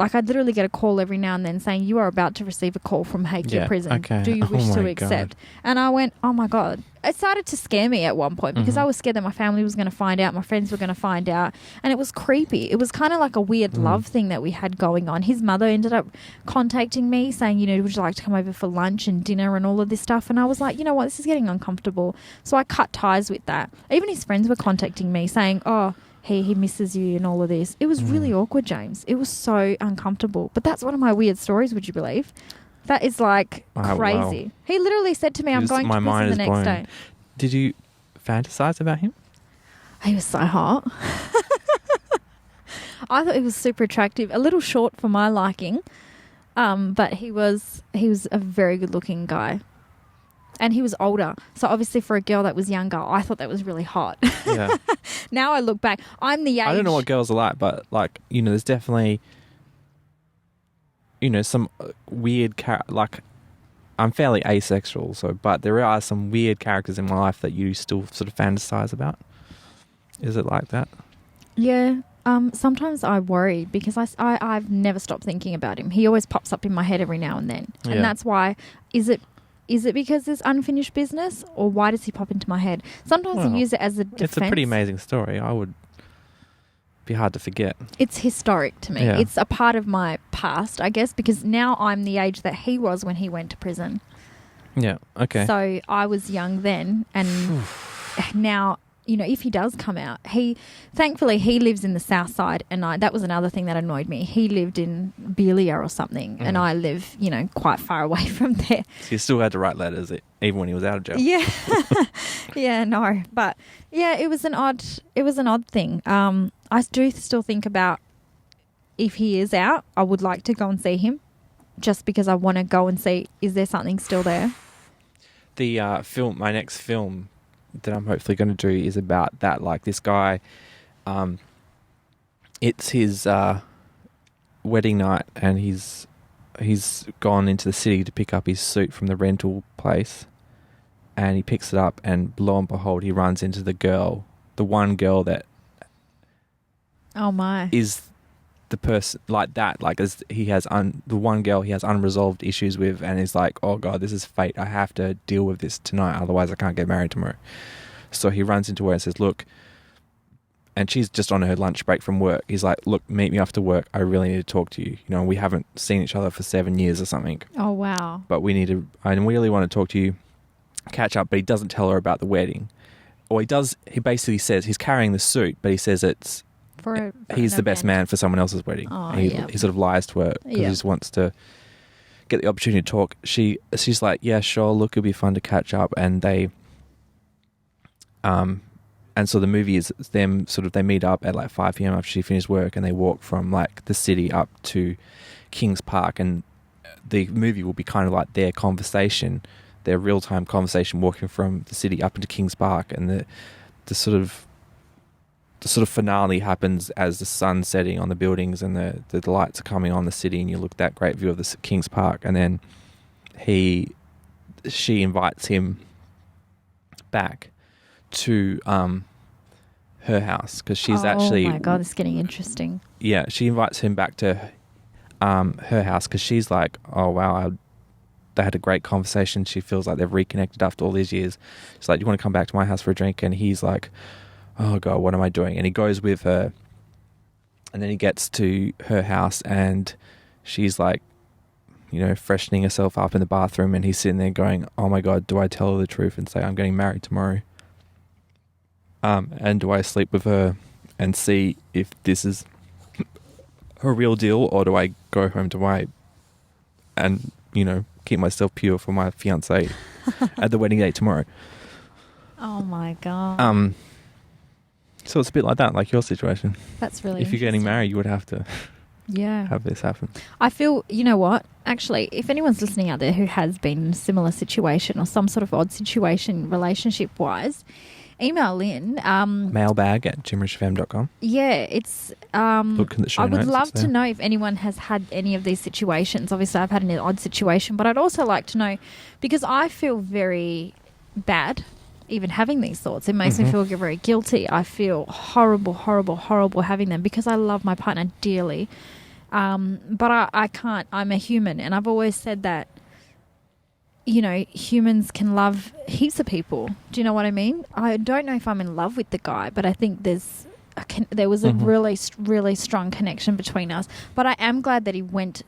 I'd literally get a call every now and then saying, you are about to receive a call from Hakea Prison. Okay. Do you wish to my accept? God. And I went, oh my God. It started to scare me at one point, because I was scared that my family was going to find out, my friends were going to find out. And it was creepy. It was kind of like a weird love thing that we had going on. His mother ended up contacting me saying, would you like to come over for lunch and dinner and all of this stuff? And I was like, you know what, this is getting uncomfortable. So I cut ties with that. Even his friends were contacting me saying, oh, he misses you and all of this. It was really awkward, James. It was so uncomfortable. But that's one of my weird stories, would you believe? That is like crazy. Wow. He literally said to me, I'm going to prison the next day. Did you fantasize about him? He was so hot. I thought he was super attractive. A little short for my liking. But he was a very good looking guy. And he was older. So obviously for a girl that was younger, I thought that was really hot. Yeah. Now I look back, I'm the age. I don't know what girls are like, but like, there's definitely, some weird I'm fairly asexual, but there are some weird characters in my life that you still sort of fantasize about. Is it like that? Yeah. Sometimes I worry, because I've never stopped thinking about him. He always pops up in my head every now and then. Yeah. And that's why, is it because there's unfinished business, or why does he pop into my head? Sometimes I use it as a defense. It's a pretty amazing story. I would be hard to forget. It's historic to me. Yeah. It's a part of my past, I guess, because now I'm the age that he was when he went to prison. Yeah, okay. So I was young then, and now, if he does come out, thankfully he lives in the south side, and that was another thing that annoyed me. He lived in Belia or something, and I live, quite far away from there. So you still had to write letters even when he was out of jail. Yeah. Yeah, no. But yeah, it was an odd thing. I do still think about, if he is out, I would like to go and see him, just because I want to go and see, is there something still there? The my next film that I'm hopefully going to do is about that. Like, this guy, it's his wedding night, and he's gone into the city to pick up his suit from the rental place, and he picks it up, and lo and behold, he runs into the one girl that is the person like that, like, as he has the one girl he has unresolved issues with, and is like, oh God, this is fate. I have to deal with this tonight, otherwise I can't get married tomorrow. So he runs into her and says, look, and she's just on her lunch break from work. He's like, look, meet me after work. I really need to talk to you. We haven't seen each other for 7 years or something. Oh, wow. But I really want to talk to you, catch up. But he doesn't tell her about the wedding. Or he does, he basically says he's carrying the suit, but he says he's the best man for someone else's wedding. Oh, he sort of lies to her because he just wants to get the opportunity to talk. She's like, yeah, sure, look, it'll be fun to catch up. And they, and so the movie is them they meet up at like 5 p.m. after she finished work, and they walk from like the city up to Kings Park, and the movie will be kind of like their conversation, their real-time conversation, walking from the city up into Kings Park. And the sort of finale happens as the sun's setting on the buildings, and the lights are coming on the city, and you look at that great view of the Kings Park. And then she invites him back to her house, because she's actually... Oh my God, it's getting interesting. Yeah, she invites him back to her house, because she's like, oh wow, they had a great conversation. She feels like they've reconnected after all these years. She's like, you want to come back to my house for a drink? And he's like, oh God, what am I doing? And he goes with her, and then he gets to her house, and she's like, freshening herself up in the bathroom, and he's sitting there going, oh my God, do I tell her the truth and say I'm getting married tomorrow? And do I sleep with her and see if this is a real deal, or do I go home to my and keep myself pure for my fiance at the wedding date tomorrow? Oh my God. So it's a bit like that, like your situation. That's really If you're getting married, you would have to have this happen. I feel, you know what? Actually, if anyone's listening out there who has been in a similar situation or some sort of odd situation relationship-wise, email in. Mailbag@gimrishfm.com. Yeah, it's. Look in the show I would notes, love it's to there. know if anyone has had any of these situations. Obviously, I've had an odd situation, but I'd also like to know because I feel very bad even having these thoughts. It makes me feel very guilty. I feel horrible, horrible, horrible having them because I love my partner dearly. But I can't. I'm a human, and I've always said that. You know, humans can love heaps of people. Do you know what I mean? I don't know if I'm in love with the guy, but I think there was a really, really strong connection between us. But I am glad that he went,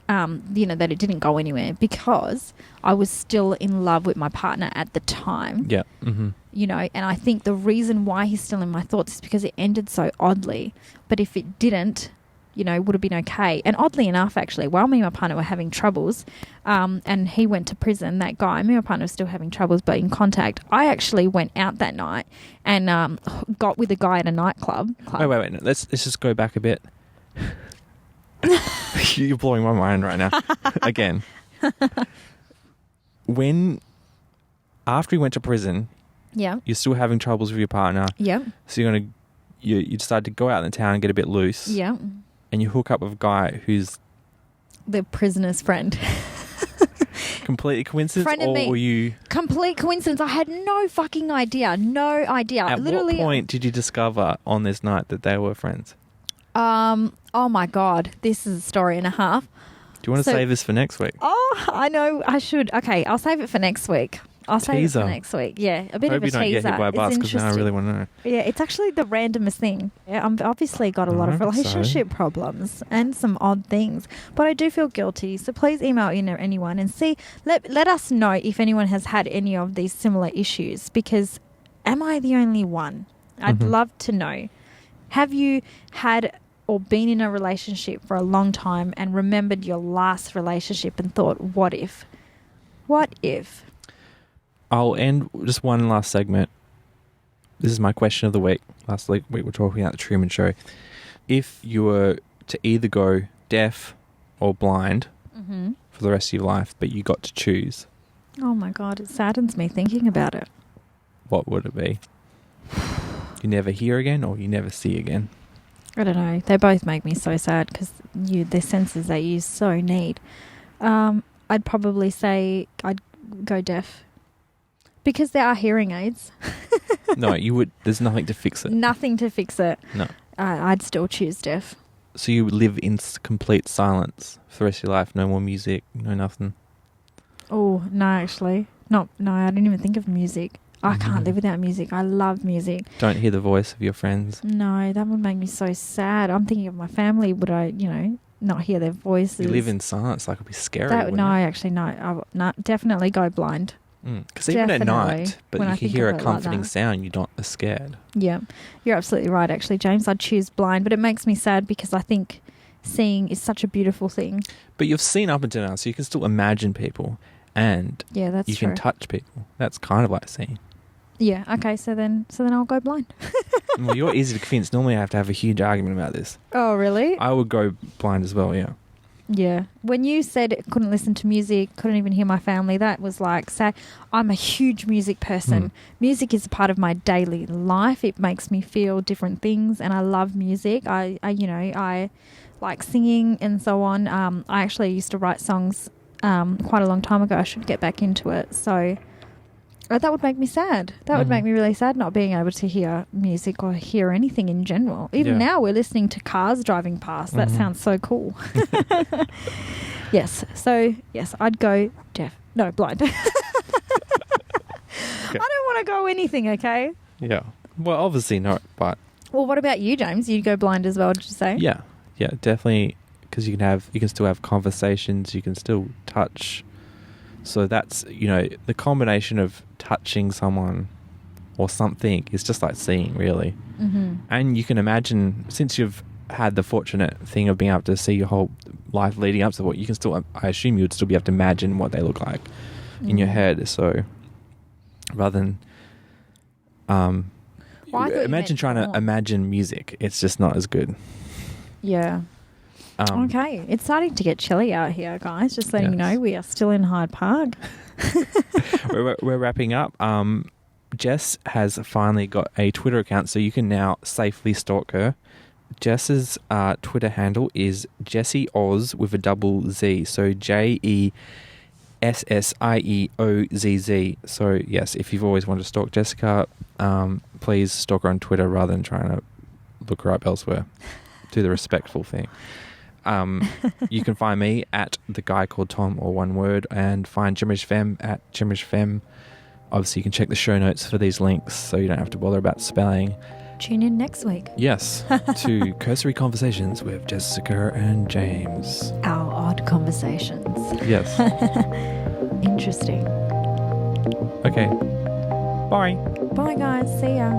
that it didn't go anywhere because I was still in love with my partner at the time. Yeah. Mm-hmm. You know, and I think the reason why he's still in my thoughts is because it ended so oddly. But if it didn't, you know, would have been okay. And oddly enough, actually, while me and my partner were having troubles, and he went to prison, that guy, me and my partner were still having troubles, but in contact, I actually went out that night and got with a guy at a nightclub. Wait. No, let's just go back a bit. You're blowing my mind right now. Again. After he went to prison, Yeah. you're still having troubles with your partner. Yeah. So you decide to go out in the town and get a bit loose. Yeah. And you hook up with a guy who's The prisoner's friend. completely coincidence, Friend of or me. were you? Complete coincidence. I had no fucking idea. No idea. At Literally. what point did you discover on this night that they were friends? Oh my God. This is a story and a half. Do you want to save this for next week? Oh, I know. I should. Okay, I'll save it for next week. I'll save it Teaser. for next week. Yeah, a bit Hope of a you don't teaser. get hit by a bus It's because now I interesting. really want to know. Yeah, it's actually the randomest thing. Yeah, I've obviously got a lot of Alright, so- relationship problems and some odd things, but I do feel guilty. So please email in anyone and see. Let us know if anyone has had any of these similar issues. Because am I the only one? I'd love to know. Have you had or been in a relationship for a long time and remembered your last relationship and thought, what if? What if? I'll end just one last segment. This is my question of the week. Last week we were talking about the Truman Show. If you were to either go deaf or blind for the rest of your life, but you got to choose, Oh my God, it saddens me thinking about it. what would it be? You never hear again or you never see again? I don't know. They both make me so sad because the senses that you so need. I'd probably say I'd go deaf because there are hearing aids. No, you would. There's nothing to fix it. Nothing to fix it. No. I'd still choose deaf. So you would live in complete silence for the rest of your life. No more music, no nothing. Oh, no, actually. No, I didn't even think of music. I can't live without music. I love music. Don't hear the voice of your friends. No, that would make me so sad. I'm thinking of my family. Would I, not hear their voices? You live in silence, like it'd be scary. I would not. Definitely go blind. Because even at Definitely. night, but When you I can think hear of a it like comforting that. sound, you're not as scared. Yeah, you're absolutely right, actually, James. I'd choose blind, but it makes me sad because I think seeing is such a beautiful thing. But you've seen up until now, so you can still imagine people, and Yeah, that's you true. can touch people. That's kind of like seeing. Yeah, okay, so then I'll go blind. Well, you're easy to convince. Normally, I have to have a huge argument about this. Oh, really? I would go blind as well. Yeah. Yeah. When you said couldn't listen to music, couldn't even hear my family, that was like sad. I'm a huge music person. Music is a part of my daily life. It makes me feel different things, and I love music. I like singing and so on. I actually used to write songs quite a long time ago. I should get back into it. So that would make me sad. That would make me really sad not being able to hear music or hear anything in general. Even now we're listening to cars driving past. That sounds so cool. Yes. So, yes, I'd go deaf. No, blind. Okay. I don't want to go anything, okay? Yeah. Well, obviously not, but Well, what about you, James? You'd go blind as well, did you say? yeah, definitely, because you can still have conversations, you can still touch. So that's, the combination of touching someone or something is just like seeing, really. And you can imagine, since you've had the fortunate thing of being able to see your whole life leading up to it, you can still, I assume you would still be able to imagine what they look like in your head. So rather than Well, I thought you imagine meant trying to more. imagine music, it's just not as good. Yeah. Okay. It's starting to get chilly out here, guys. Just letting you Yes. know we are still in Hyde Park. We're wrapping up. Jess has finally got a Twitter account, so you can now safely stalk her. Jess's Twitter handle is Jessie Oz with a double Z, so JESSIEOZZ. So yes, if you've always wanted to stalk Jessica, please stalk her on Twitter rather than trying to look her up elsewhere. Do the respectful thing. You can find me at The Guy Called Tom, or one word, and find Gimmerish Femme at Gimmerish Femme. Obviously, you can check the show notes for these links so you don't have to bother about spelling. Tune in next week. Yes, to Cursory Conversations with Jessica and James. Our odd conversations. Yes. Interesting. Okay. Bye. Bye, guys. See ya.